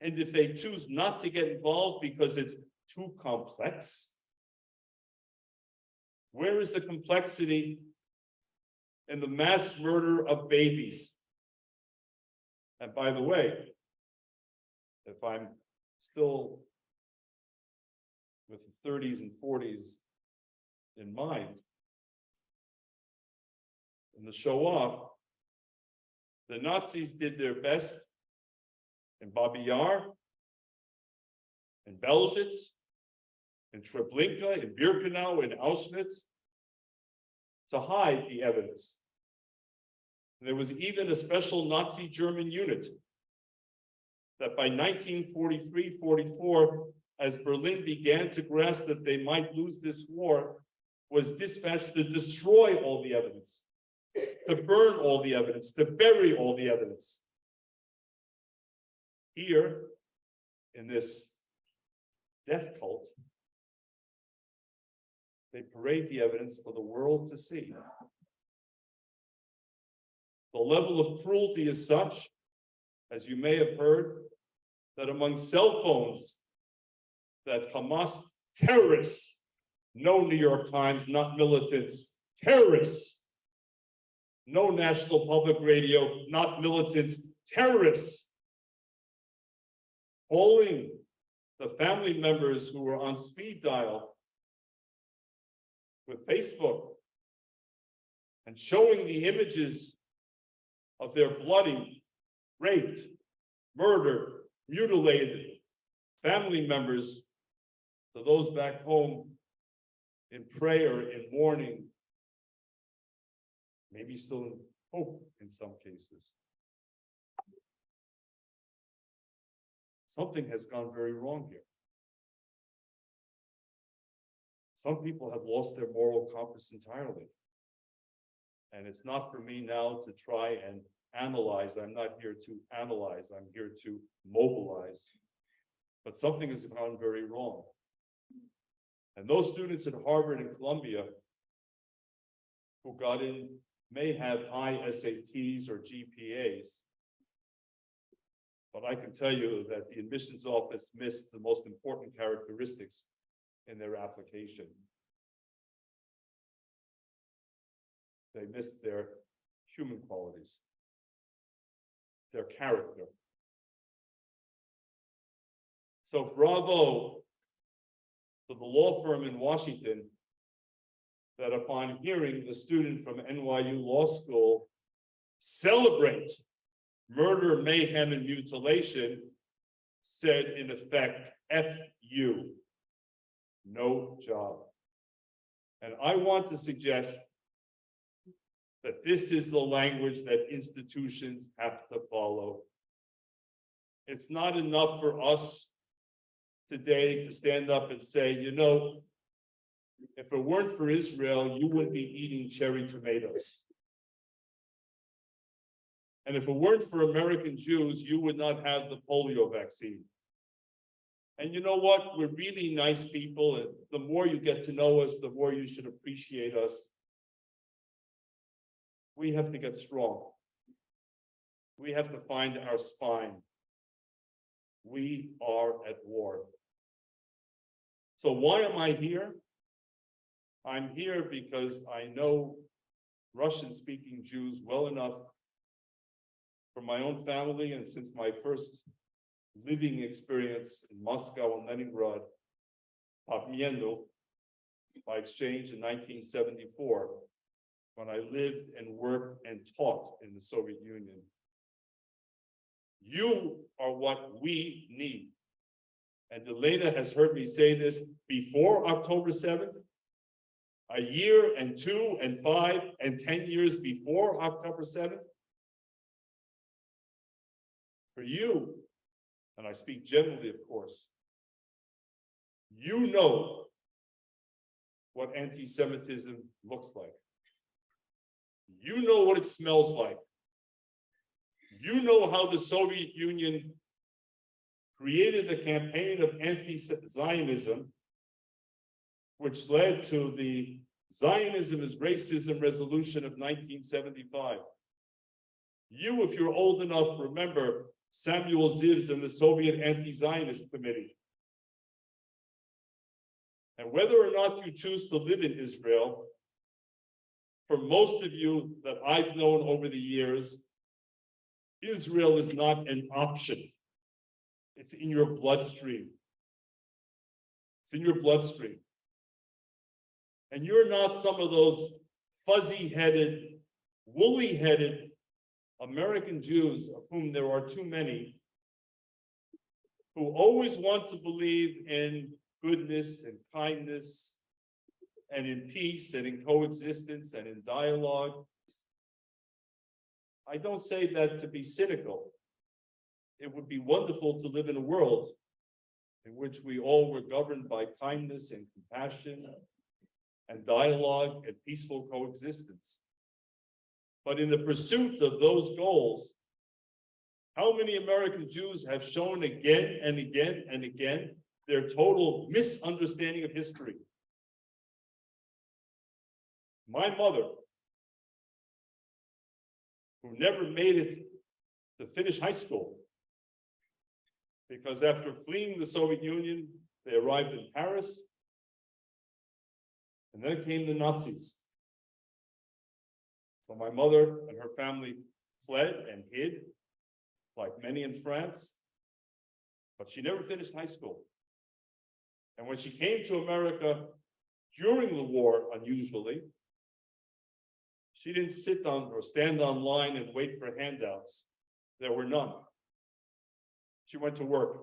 And if they choose not to get involved because it's too complex, where is the complexity in the mass murder of babies? And by the way, if I'm still with the 30s and 40s in mind, in the Shoah, the Nazis did their best in Babi Yar, in Belzhitz, in Treblinka, in Birkenau, in Auschwitz, to hide the evidence. And there was even a special Nazi German unit that by 1943-44, as Berlin began to grasp that they might lose this war, was dispatched to destroy all the evidence, to burn all the evidence, to bury all the evidence. Here, in this death cult, they parade the evidence for the world to see. The level of cruelty is such, as you may have heard, that among cell phones, that Hamas terrorists, no New York Times, not militants, terrorists, no National Public Radio, not militants, terrorists, calling the family members who were on speed dial with Facebook and showing the images of their bloody, raped, murdered, mutilated family members to those back home in prayer, in mourning, maybe still in hope in some cases. Something has gone very wrong here. Some people have lost their moral compass entirely. And it's not for me now to try and analyze. I'm not here to analyze. I'm here to mobilize. But something has gone very wrong. And those students at Harvard and Columbia who got in may have high SATs or GPAs. But I can tell you that the admissions office missed the most important characteristics in their application. They missed their human qualities, their character. So bravo to the law firm in Washington that upon hearing the student from NYU Law School celebrate murder, mayhem, and mutilation, said in effect, F you, no job. And I want to suggest that this is the language that institutions have to follow. It's not enough for us today to stand up and say, you know, if it weren't for Israel, you wouldn't be eating cherry tomatoes. And if it weren't for American Jews, you would not have the polio vaccine. And you know what? We're really nice people, and the more you get to know us, the more you should appreciate us. We have to get strong. We have to find our spine. We are at war. So why am I here? I'm here because I know Russian-speaking Jews well enough from my own family, and since my first living experience in Moscow and Leningrad, Papmienu, by exchange in 1974, when I lived and worked and taught in the Soviet Union. You are what we need. And Elena has heard me say this before October 7th, a year and 2 and 5 and 10 years before October 7th. For you, and I speak generally, of course, you know what anti-Semitism looks like. You know what it smells like. You know how the Soviet Union created a campaign of anti-Zionism, which led to the Zionism is Racism resolution of 1975. You, if you're old enough, remember Samuel Zivs and the Soviet Anti-Zionist Committee. And whether or not you choose to live in Israel, for most of you that I've known over the years, Israel is not an option. It's in your bloodstream. It's in your bloodstream. And you're not some of those fuzzy-headed, woolly-headed American Jews, of whom there are too many, who always want to believe in goodness and kindness and in peace and in coexistence and in dialogue. I don't say that to be cynical. It would be wonderful to live in a world in which we all were governed by kindness and compassion and dialogue and peaceful coexistence. But in the pursuit of those goals, how many American Jews have shown again and again and again their total misunderstanding of history? My mother, who never made it to finish high school, because after fleeing the Soviet Union, they arrived in Paris, and then came the Nazis. So my mother and her family fled and hid, like many in France, but she never finished high school. And when she came to America during the war, unusually, she didn't sit on or stand on line and wait for handouts. There were none. She went to work.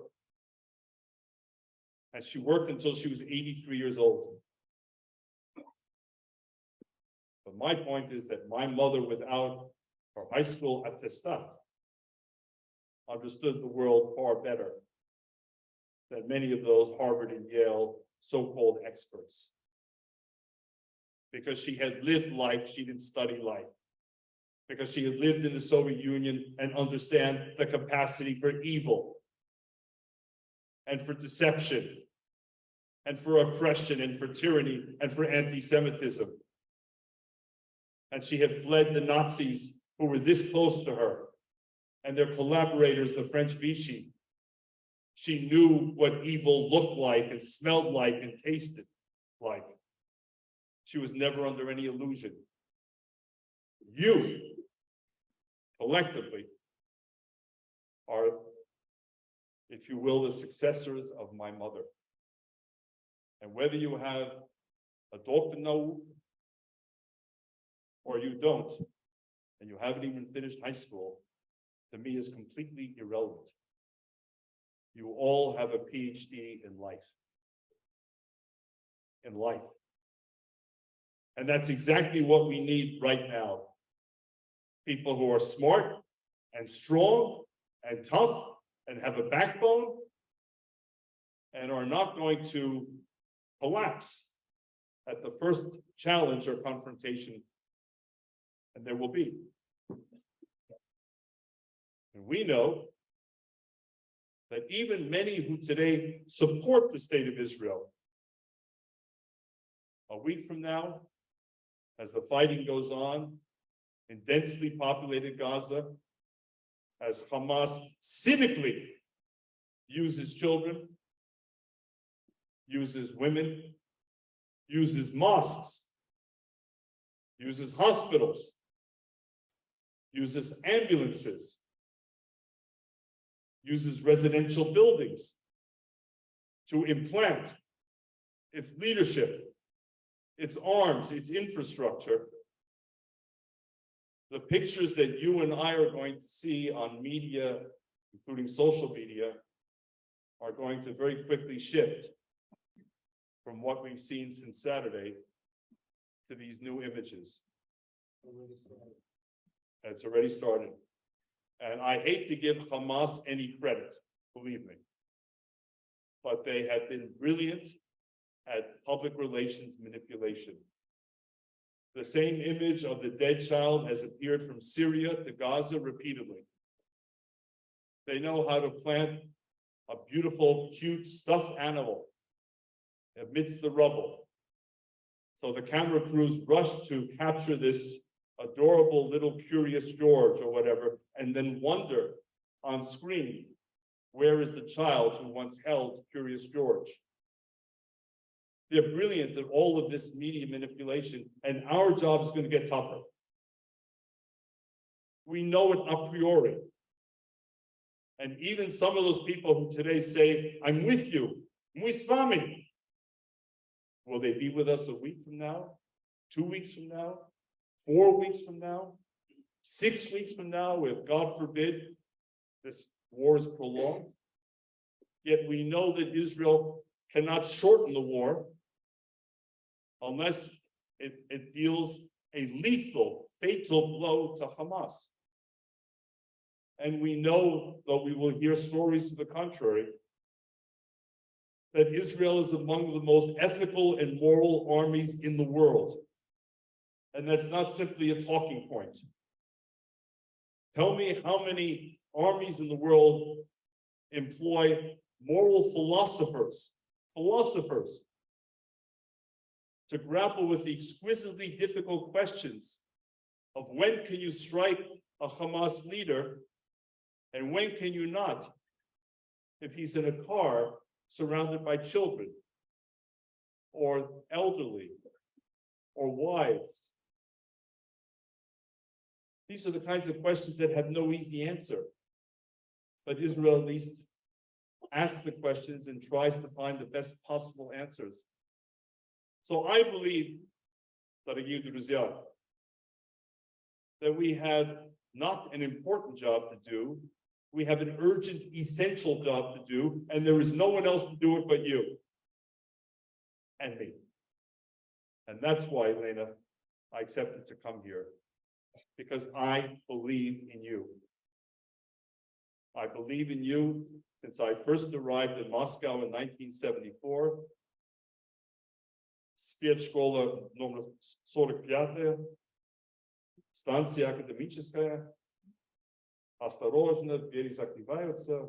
And she worked until she was 83 years old. But my point is that my mother, without her high school attestat, understood the world far better than many of those Harvard and Yale so-called experts. Because she had lived life, she didn't study life. Because she had lived in the Soviet Union and understand the capacity for evil and for deception and for oppression and for tyranny and for anti-Semitism. And she had fled the Nazis who were this close to her and their collaborators, the French Vichy. She knew what evil looked like and smelled like and tasted like. She was never under any illusion. You, collectively, are, if you will, the successors of my mother. And whether you have a doctor no, or you don't, and you haven't even finished high school, to me is completely irrelevant. You all have a PhD in life. In life. And that's exactly what we need right now. People who are smart and strong and tough and have a backbone and are not going to collapse at the first challenge or confrontation. And there will be. And we know that even many who today support the state of Israel, a week from now, as the fighting goes on in densely populated Gaza, as Hamas cynically uses children, uses women, uses mosques, uses hospitals, uses ambulances, uses residential buildings to implant its leadership, its arms, its infrastructure. The pictures that you and I are going to see on media, including social media, are going to very quickly shift from what we've seen since Saturday to these new images. It's already started. And I hate to give Hamas any credit, believe me, but they have been brilliant at public relations manipulation. The same image of the dead child has appeared from Syria to Gaza repeatedly. They know how to plant a beautiful, cute, stuffed animal amidst the rubble. So the camera crews rush to capture this adorable little Curious George or whatever, and then wonder on screen, where is the child who once held Curious George? They're brilliant at all of this media manipulation, and our job is going to get tougher. We know it a priori. And even some of those people who today say, I'm with you, muy s vami, will they be with us a week from now, 2 weeks from now, 4 weeks from now, 6 weeks from now, if God forbid this war is prolonged? Yet we know that Israel cannot shorten the war unless it deals a lethal, fatal blow to Hamas. And we know, though we will hear stories to the contrary, that Israel is among the most ethical and moral armies in the world. And that's not simply a talking point. Tell me how many armies in the world employ moral philosophers to grapple with the exquisitely difficult questions of when can you strike a Hamas leader and when can you not, if he's in a car surrounded by children or elderly or wives. These are the kinds of questions that have no easy answer. But Israel at least asks the questions and tries to find the best possible answers. So I believe, that we have not an important job to do, we have an urgent, essential job to do, and there is no one else to do it but you and me. And that's why, Elena, I accepted to come here, because I believe in you. I believe in you since I first arrived in Moscow in 1974. Спецшкола номер 45, станция академическая. Осторожно, двери закрываются.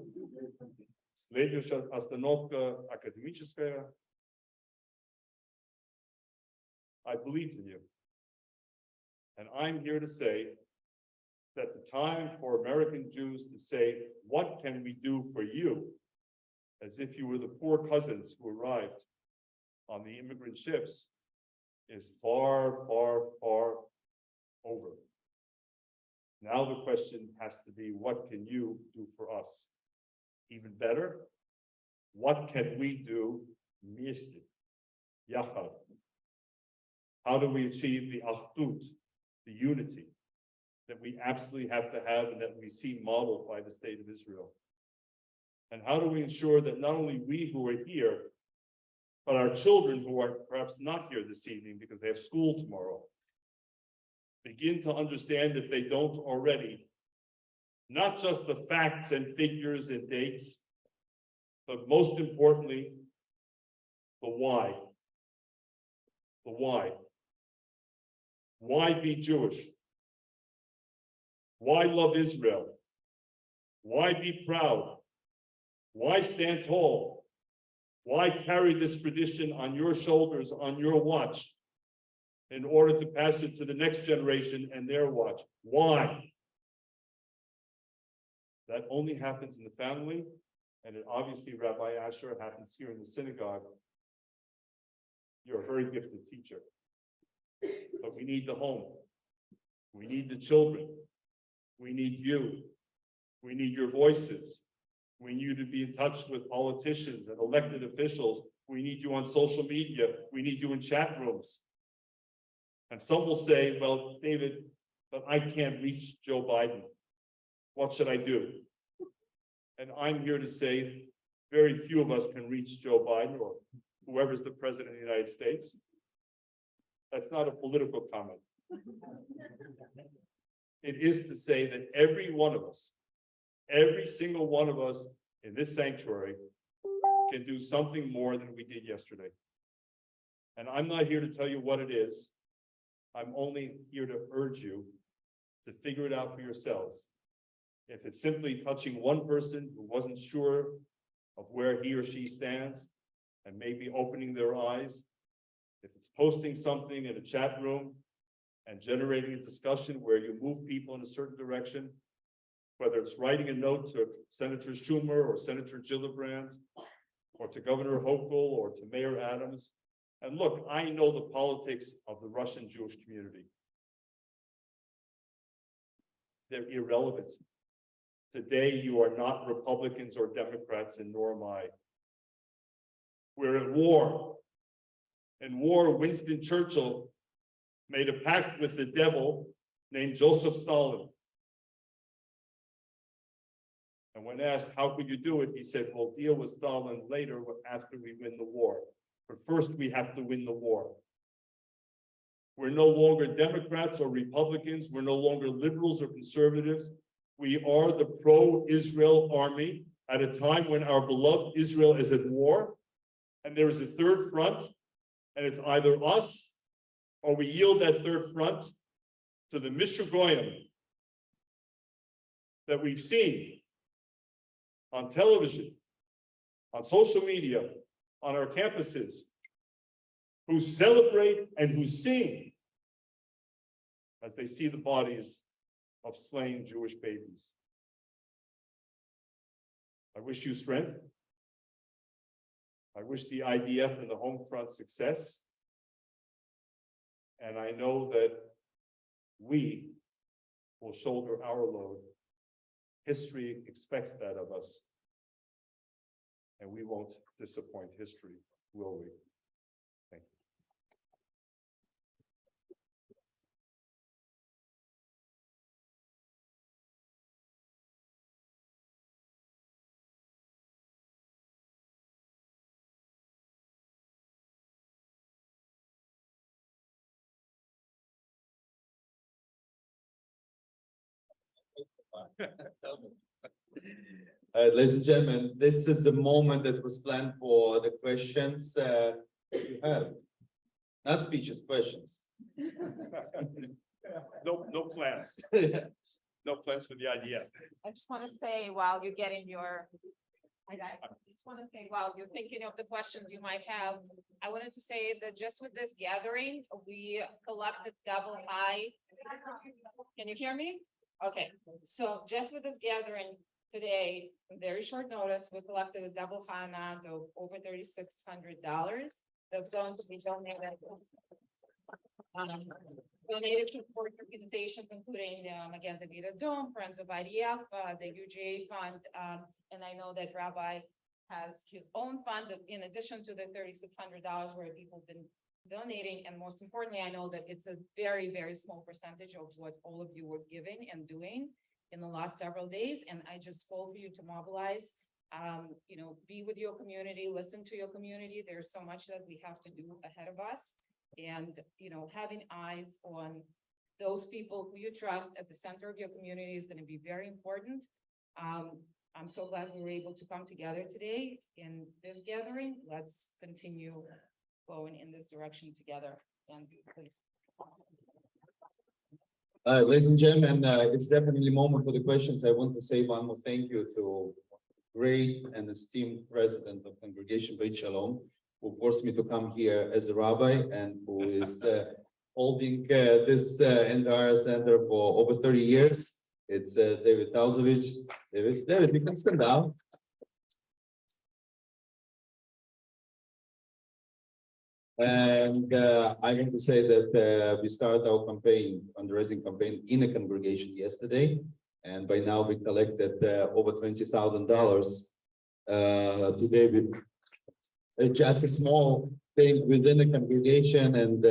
Следующая остановка академическая. I believed in you. And I'm here to say that the time for American Jews to say, what can we do for you? As if you were the poor cousins who arrived on the immigrant ships is far, far, far over. Now the question has to be, what can you do for us? Even better, what can we do вместе, yachad? How do we achieve the achdut, the unity that we absolutely have to have and that we see modeled by the state of Israel? And how do we ensure that not only we who are here, but our children who are perhaps not here this evening because they have school tomorrow, begin to understand, if they don't already, not just the facts and figures and dates, but most importantly, the why. The why. Why be Jewish? Why love Israel? Why be proud? Why stand tall? Why carry this tradition on your shoulders, on your watch, in order to pass it to the next generation and their watch? Why? That only happens in the family, and it obviously, Rabbi Asher, happens here in the synagogue. You're a very gifted teacher. But we need the home. We need the children. We need you. We need your voices. We need you to be in touch with politicians and elected officials. We need you on social media. We need you in chat rooms. And some will say, well, David, but I can't reach Joe Biden. What should I do? And I'm here to say very few of us can reach Joe Biden or whoever's the president of the United States. That's not a political comment. It is to say that every one of us, every single one of us in this sanctuary can do something more than we did yesterday. And I'm not here to tell you what it is. I'm only here to urge you to figure it out for yourselves. If it's simply touching one person who wasn't sure of where he or she stands and maybe opening their eyes, if it's posting something in a chat room and generating a discussion where you move people in a certain direction, whether it's writing a note to Senator Schumer or Senator Gillibrand or to Governor Hochul or to Mayor Adams. And look, I know the politics of the Russian Jewish community. They're irrelevant. Today, you are not Republicans or Democrats, and nor am I. We're at war. In war, Winston Churchill made a pact with the devil named Joseph Stalin. And when asked, how could you do it? He said, we'll deal with Stalin later after we win the war. But first, we have to win the war. We're no longer Democrats or Republicans. We're no longer liberals or conservatives. We are the pro-Israel army at a time when our beloved Israel is at war. And there is a third front, and it's either us or we yield that third front to the Mishugoyim that we've seen on television, on social media, on our campuses, who celebrate and who sing as they see the bodies of slain Jewish babies. I wish you strength. I wish the IDF and the home front success. And I know that we will shoulder our load. History expects that of us. And we won't disappoint history, will we? Thank you. Ladies and gentlemen, this is the moment that was planned for the questions you have. Not speeches, questions. No plans. No plans for the IDF. I just want to say while you're getting your, I just want to say while you're thinking of the questions you might have, I wanted to say that just with this gathering, we collected double high. Can you hear me? Okay, so just with this gathering today, very short notice, we collected a double high amount of over $3,600. That's going to be donated. Donated to support organizations, including again the Vita Dome, Friends of IDF, the UGA fund, and I know that Rabbi has his own fund that in addition to the $3,600 where people have been donating, and most importantly, I know that it's a very, very small percentage of what all of you were giving and doing in the last several days. And I just call for you to mobilize, be with your community, listen to your community. There's so much that we have to do ahead of us. And, having eyes on those people who you trust at the center of your community is going to be very important. I'm so glad we were able to come together today in this gathering. Let's continue going in this direction together. And please. Ladies and gentlemen, it's definitely a moment for the questions. I want to say one more thank you to great and esteemed president of Congregation Beth Shalom, who forced me to come here as a rabbi and who is holding this entire center for over 30 years. It's David Tausovich. David, you can stand up. And I want to say that we started our campaign, fundraising campaign in a congregation yesterday. And by now we collected over $20,000 today with just a small thing within the congregation. And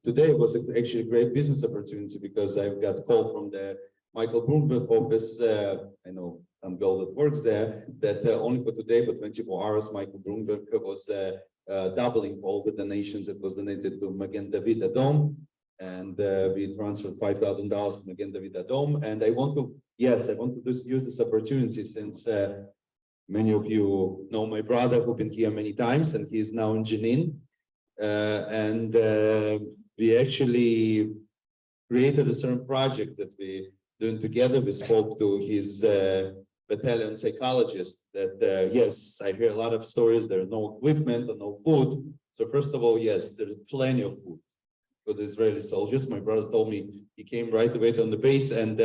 today was actually a great business opportunity because I've got a call from the Michael Bloomberg office. I know some girl that works there, that only for today, for 24 hours, Michael Bloomberg was doubling all the donations that was donated to Magen David Adom. And we transferred $5,000 to Magen David Adom. And I want to use this opportunity since many of you know my brother who've been here many times, and he is now in Jenin. We actually created a certain project that we doing together. We spoke to his battalion psychologist that, yes, I hear a lot of stories. There's no equipment or no food. So first of all, yes, there's plenty of food for the Israeli soldiers. My brother told me he came right away on the base, and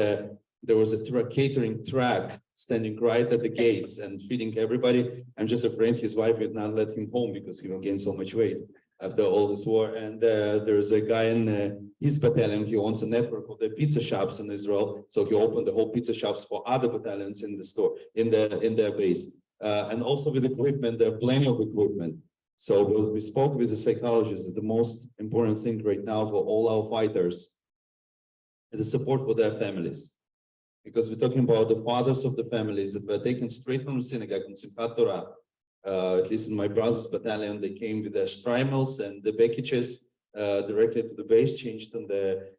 there was a catering truck standing right at the gates and feeding everybody. I'm just afraid his wife would not let him home because he will gain so much weight after all this war. And there's a guy in his battalion. He owns a network of the pizza shops in Israel. So he opened the whole pizza shops for other battalions in the store, in their base. And also with equipment, there are plenty of equipment. So we spoke with the psychologist that the most important thing right now for all our fighters is the support for their families. Because we're talking about the fathers of the families that were taken straight from the synagogue in Simchat Torah. At least in my brother's battalion, they came with their streimels and the packages directly to the base, changed on the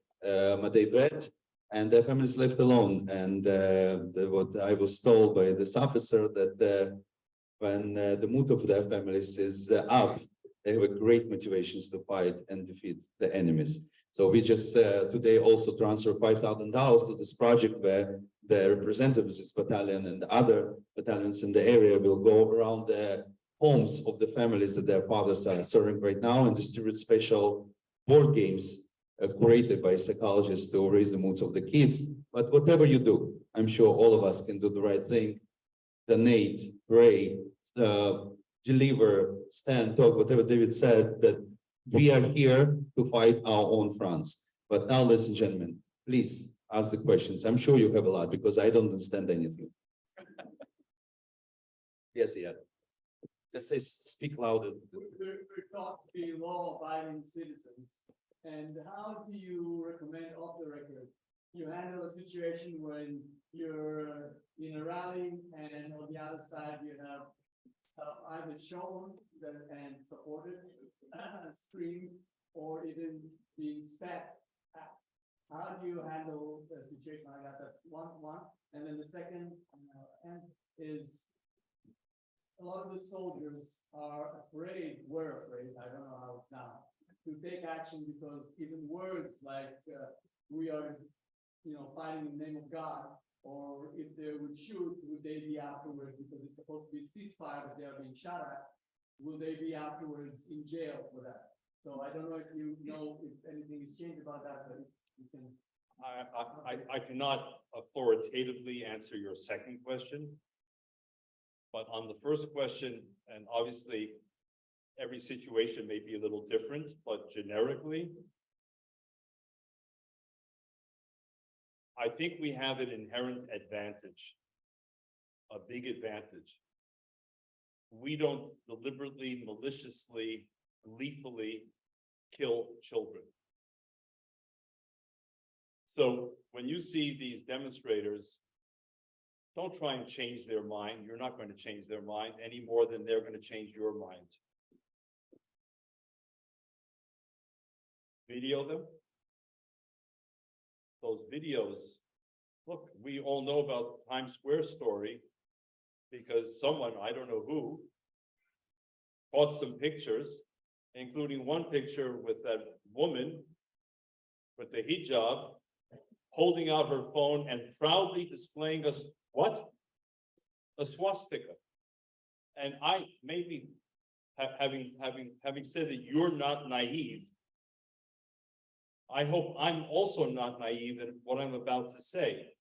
Madei bed, and their families left alone. And what I was told by this officer that when the mood of their families is up, they have a great motivations to fight and defeat the enemies. So we just today also transfer $5,000 to this project where the representatives of this battalion and the other battalions in the area will go around the homes of the families that their fathers are serving right now and distribute special board games created by psychologists to raise the moods of the kids. But whatever you do, I'm sure all of us can do the right thing. Donate, pray, deliver, stand, talk, whatever David said, that we are here to fight our own fronts. But now, ladies and gentlemen, please ask the questions. I'm sure you have a lot because I don't understand anything. Yes, yeah. Just say, speak louder. We're taught to be law-abiding citizens. And how do you recommend off the record you handle a situation when you're in a rally and on the other side you have either shown and supported, screamed, or even being spat at? How do you handle a situation like that? That's one. And then the second is a lot of the soldiers were afraid, I don't know how it's now, to take action because even words like we are, fighting in the name of God, or if they would shoot, would they be afterwards, because it's supposed to be a ceasefire, but they are being shot at, will they be afterwards in jail for that? So I don't know if you know if anything has changed about that, but you can. I cannot authoritatively answer your second question. But on the first question, and obviously every situation may be a little different, but generically, I think we have an inherent advantage, a big advantage. We don't deliberately, maliciously, gleefully kill children. So when you see these demonstrators, don't try and change their mind. You're not going to change their mind any more than they're going to change your mind. Video them. Those videos, look, we all know about the Times Square story because someone, I don't know who, caught some pictures, including one picture with that woman with the hijab holding out her phone and proudly displaying us what? a swastika. And I maybe having said that you're not naive, I hope I'm also not naive in what I'm about to say.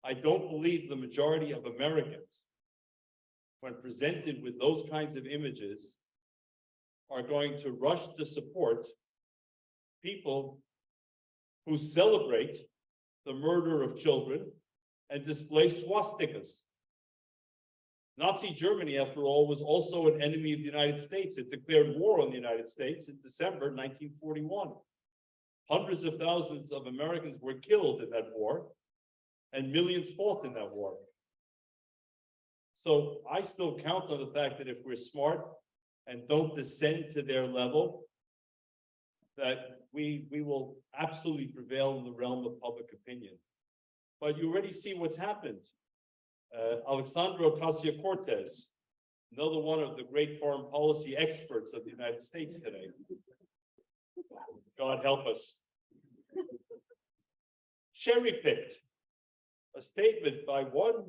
I don't believe the majority of Americans, when presented with those kinds of images, are going to rush to support people who celebrate the murder of children and display swastikas. Nazi Germany, after all, was also an enemy of the United States. It declared war on the United States in December 1941. Hundreds of thousands of Americans were killed in that war, and millions fought in that war. So I still count on the fact that if we're smart and don't descend to their level, that we will absolutely prevail in the realm of public opinion. But you already see what's happened. Alexandra Ocasio-Cortez, another one of the great foreign policy experts of the United States today. God help us. Cherry-picked a statement by one,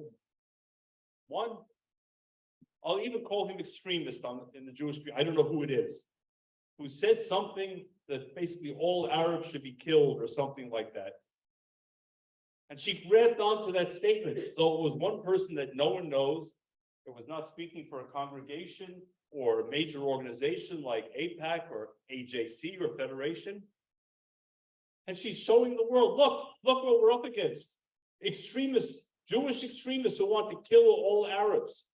I'll even call him extremist in the Jewish community, I don't know who it is, who said something that basically all Arabs should be killed or something like that. And she grabbed onto that statement. So it was one person that no one knows. It was not speaking for a congregation or a major organization like AIPAC or AJC or Federation. And she's showing the world, look what we're up against. Extremists, Jewish extremists who want to kill all Arabs.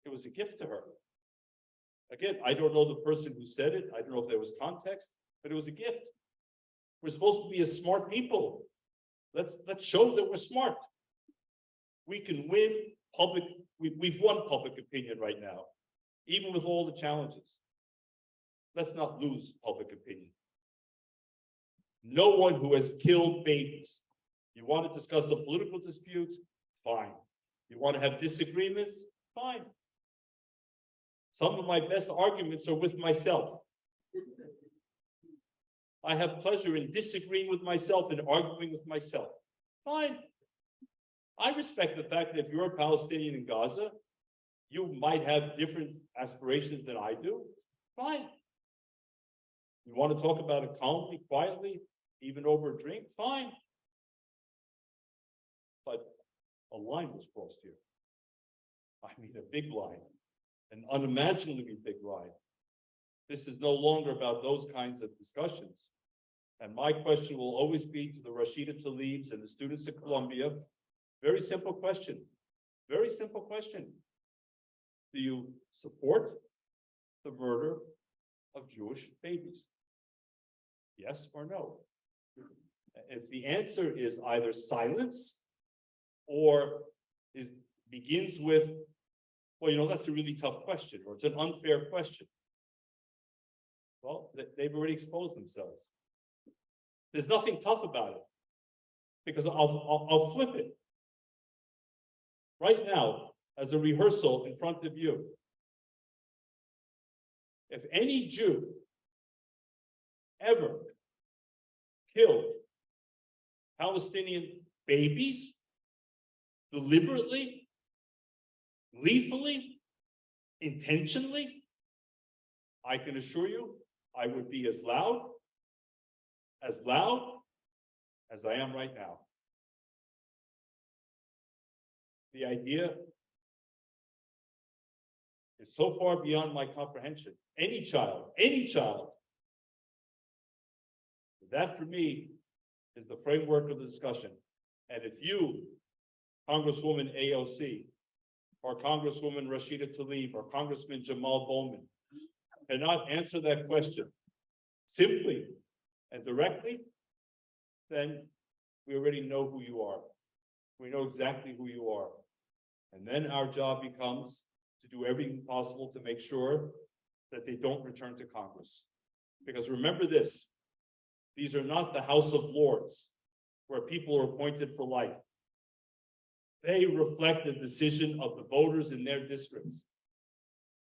It was a gift to her. Again, I don't know the person who said it. I don't know if there was context, but it was a gift. We're supposed to be a smart people. Let's show that we're smart. We can win we've won public opinion right now, even with all the challenges. Let's not lose public opinion. No one who has killed babies. You want to discuss a political dispute? Fine. You want to have disagreements? Fine. Some of my best arguments are with myself. I have pleasure in disagreeing with myself and arguing with myself. Fine. I respect the fact that if you're a Palestinian in Gaza, you might have different aspirations than I do. Fine. You want to talk about it calmly, quietly, even over a drink? Fine. But a line was crossed here. I mean, a big line, an unimaginably big line. This is no longer about those kinds of discussions. And my question will always be to the Rashida Tlaibs and the students at Columbia. Very simple question. Very simple question. Do you support the murder of Jewish babies? Yes or no? If the answer is either silence or begins with, well, that's a really tough question, or it's an unfair question. Well, they've already exposed themselves. There's nothing tough about it, because I'll flip it. Right now, as a rehearsal in front of you, if any Jew ever killed Palestinian babies deliberately, lethally, intentionally, I can assure you I would be as loud as I am right now. The idea is so far beyond my comprehension. Any child, that for me is the framework of the discussion. And if you, Congresswoman AOC, or Congresswoman Rashida Tlaib, or Congressman Jamal Bowman, cannot answer that question simply and directly, then we already know who you are. We know exactly who you are. And then our job becomes to do everything possible to make sure that they don't return to Congress. Because remember this, these are not the House of Lords where people are appointed for life. They reflect the decision of the voters in their districts.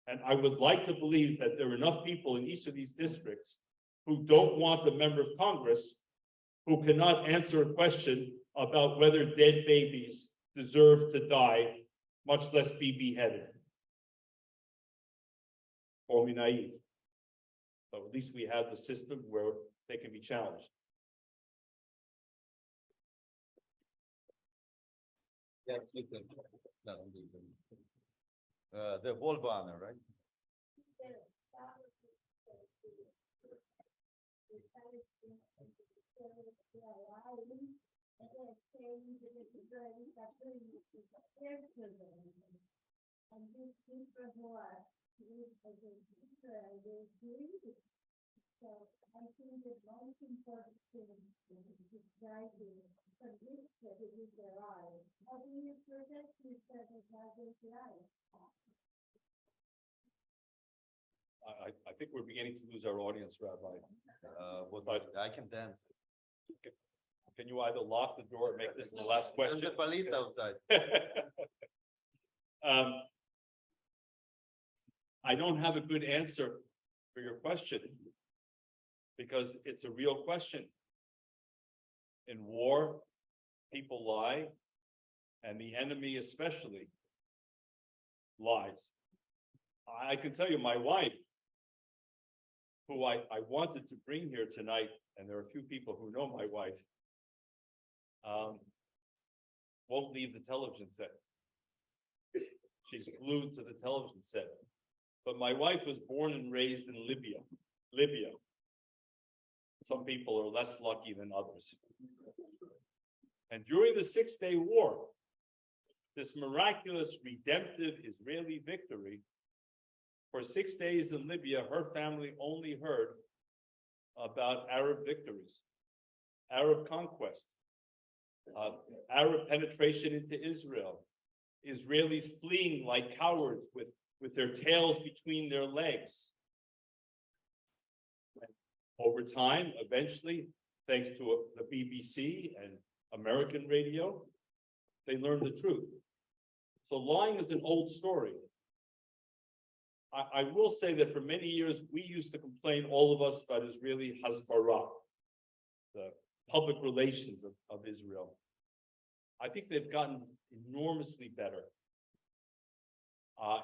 And I would like to believe that there are enough people in each of these districts who don't want a member of Congress who cannot answer a question about whether dead babies deserve to die, much less be beheaded. Call me naive. But at least we have the system where they can be challenged. Yeah, the wall banner, right? And these people who are against Israel, they agree. So I think the most important thing is to try to convince that it is their right. How do you protect yourself against lies? I think we're beginning to lose our audience, Rabbi. But I can dance. Can you either lock the door or make this the last question? There's the police outside. I don't have a good answer for your question because it's a real question. In war, people lie, and the enemy especially lies. I can tell you, my wife, who I wanted to bring here tonight, and there are a few people who know my wife, won't leave the television set. She's glued to the television set. But my wife was born and raised in Libya. Some people are less lucky than others. And during the 6-day war, this miraculous, redemptive Israeli victory, for 6 days in Libya, her family only heard about Arab victories, Arab conquest, Arab penetration into Israel, Israelis fleeing like cowards with their tails between their legs. Over time, eventually, thanks to the BBC and American radio, they learned the truth. So lying is an old story. I will say that for many years, we used to complain, all of us, about Israeli hasbara, the public relations of Israel. I think they've gotten enormously better.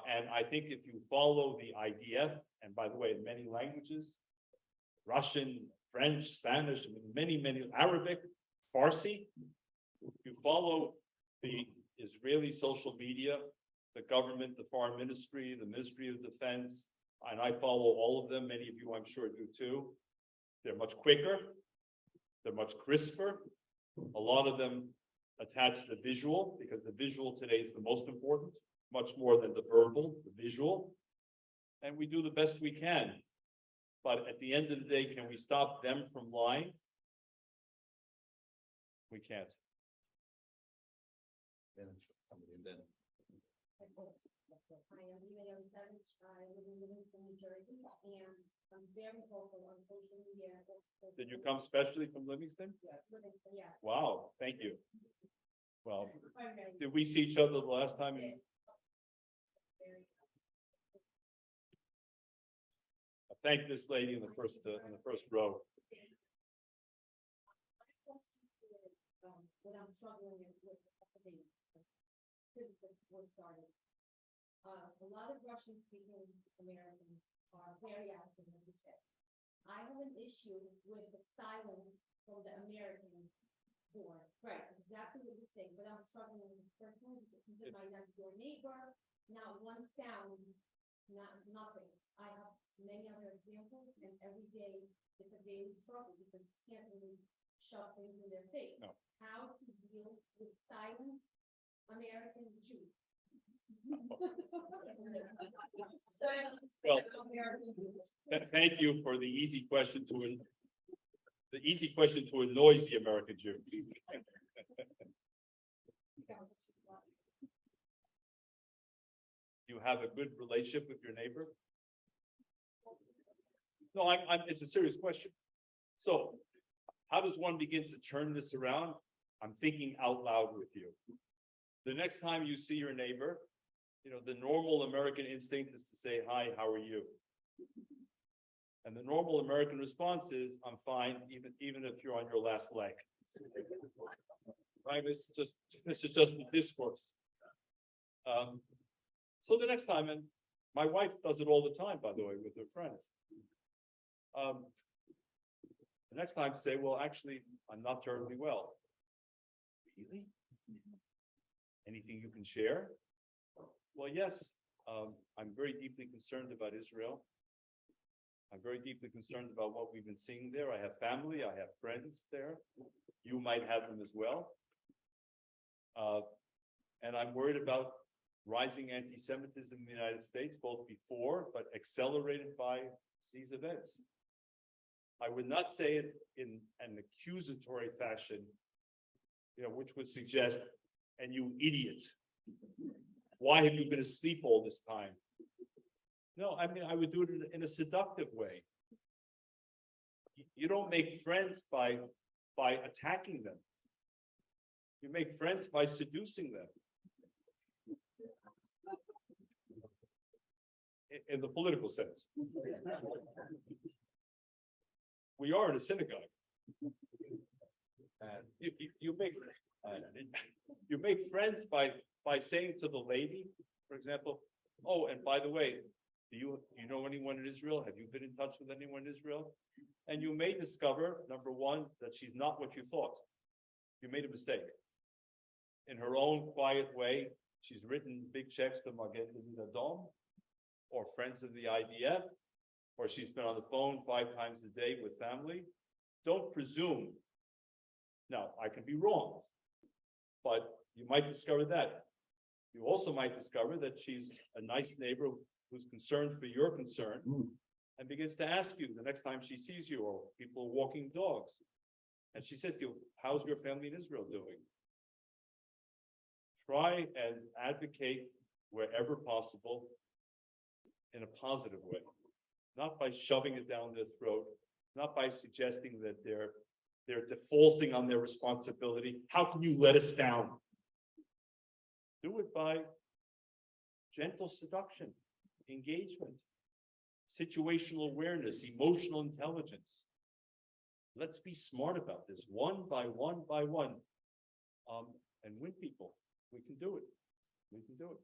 And I think if you follow the IDF, and by the way, in many languages, Russian, French, Spanish, many Arabic, Farsi, if you follow the Israeli social media, the government, the foreign ministry, the Ministry of Defense, and I follow all of them, many of you I'm sure do too. They're much quicker, they're much crisper. A lot of them attach the visual, because the visual today is the most important, much more than the verbal, the visual. And we do the best we can. But at the end of the day, can we stop them from lying? We can't. Then somebody then. Hi, I'm Emanuel Savage. I live in Livingston, New Jersey, and I'm very vocal on social media. Did you come specially from Livingston? Yes, Livingston, yes. Wow, thank you. Well, Very, did we see each other the last time? very. Thank this lady in the first row. What I'm struggling with since the war started. A lot of Russian-speaking Americans are very active, as you said. I have an issue with the silence from the American board. Right, exactly what you're saying, but I'm struggling with personally because even my next door neighbor, not one sound, nothing. I have many other examples, and every day it's a daily struggle because you can't really shove things in their face. No. How to deal with silent American Jews? Well, thank you for the easy question to annoy the American Jew. You have a good relationship with your neighbor? No, it's a serious question. So, how does one begin to turn this around? I'm thinking out loud with you. The next time you see your neighbor, the normal American instinct is to say, hi, how are you? And the normal American response is, I'm fine, even if you're on your last leg. right? This is just the discourse. So the next time, and my wife does it all the time, by the way, with her friends. The next time say, well, actually, I'm not terribly well. Really? Anything you can share? Well, yes, I'm very deeply concerned about Israel. I'm very deeply concerned about what we've been seeing there. I have family, I have friends there. You might have them as well. And I'm worried about rising anti-Semitism in the United States, both before, but accelerated by these events. I would not say it in an accusatory fashion, which would suggest, and you idiot, why have you been asleep all this time? No, I mean, I would do it in a seductive way. You don't make friends by attacking them. You make friends by seducing them. In the political sense. We are in a synagogue. You make friends by saying to the lady, for example, oh, and by the way, do you know anyone in Israel? Have you been in touch with anyone in Israel? And you may discover, number one, that she's not what you thought. You made a mistake. In her own quiet way, she's written big checks to Magen David Adom, or friends of the IDF, or she's been on the phone 5 times a day with family. Don't presume. Now, I can be wrong, but you might discover that. You also might discover that she's a nice neighbor who's concerned for your concern and begins to ask you the next time she sees you, or people walking dogs. And she says to you, how's your family in Israel doing? Try and advocate wherever possible in a positive way, not by shoving it down their throat, not by suggesting that they're defaulting on their responsibility. How can you let us down? Do it by gentle seduction, engagement, situational awareness, emotional intelligence. Let's be smart about this, one by one, and win people. We can do it. We can do it.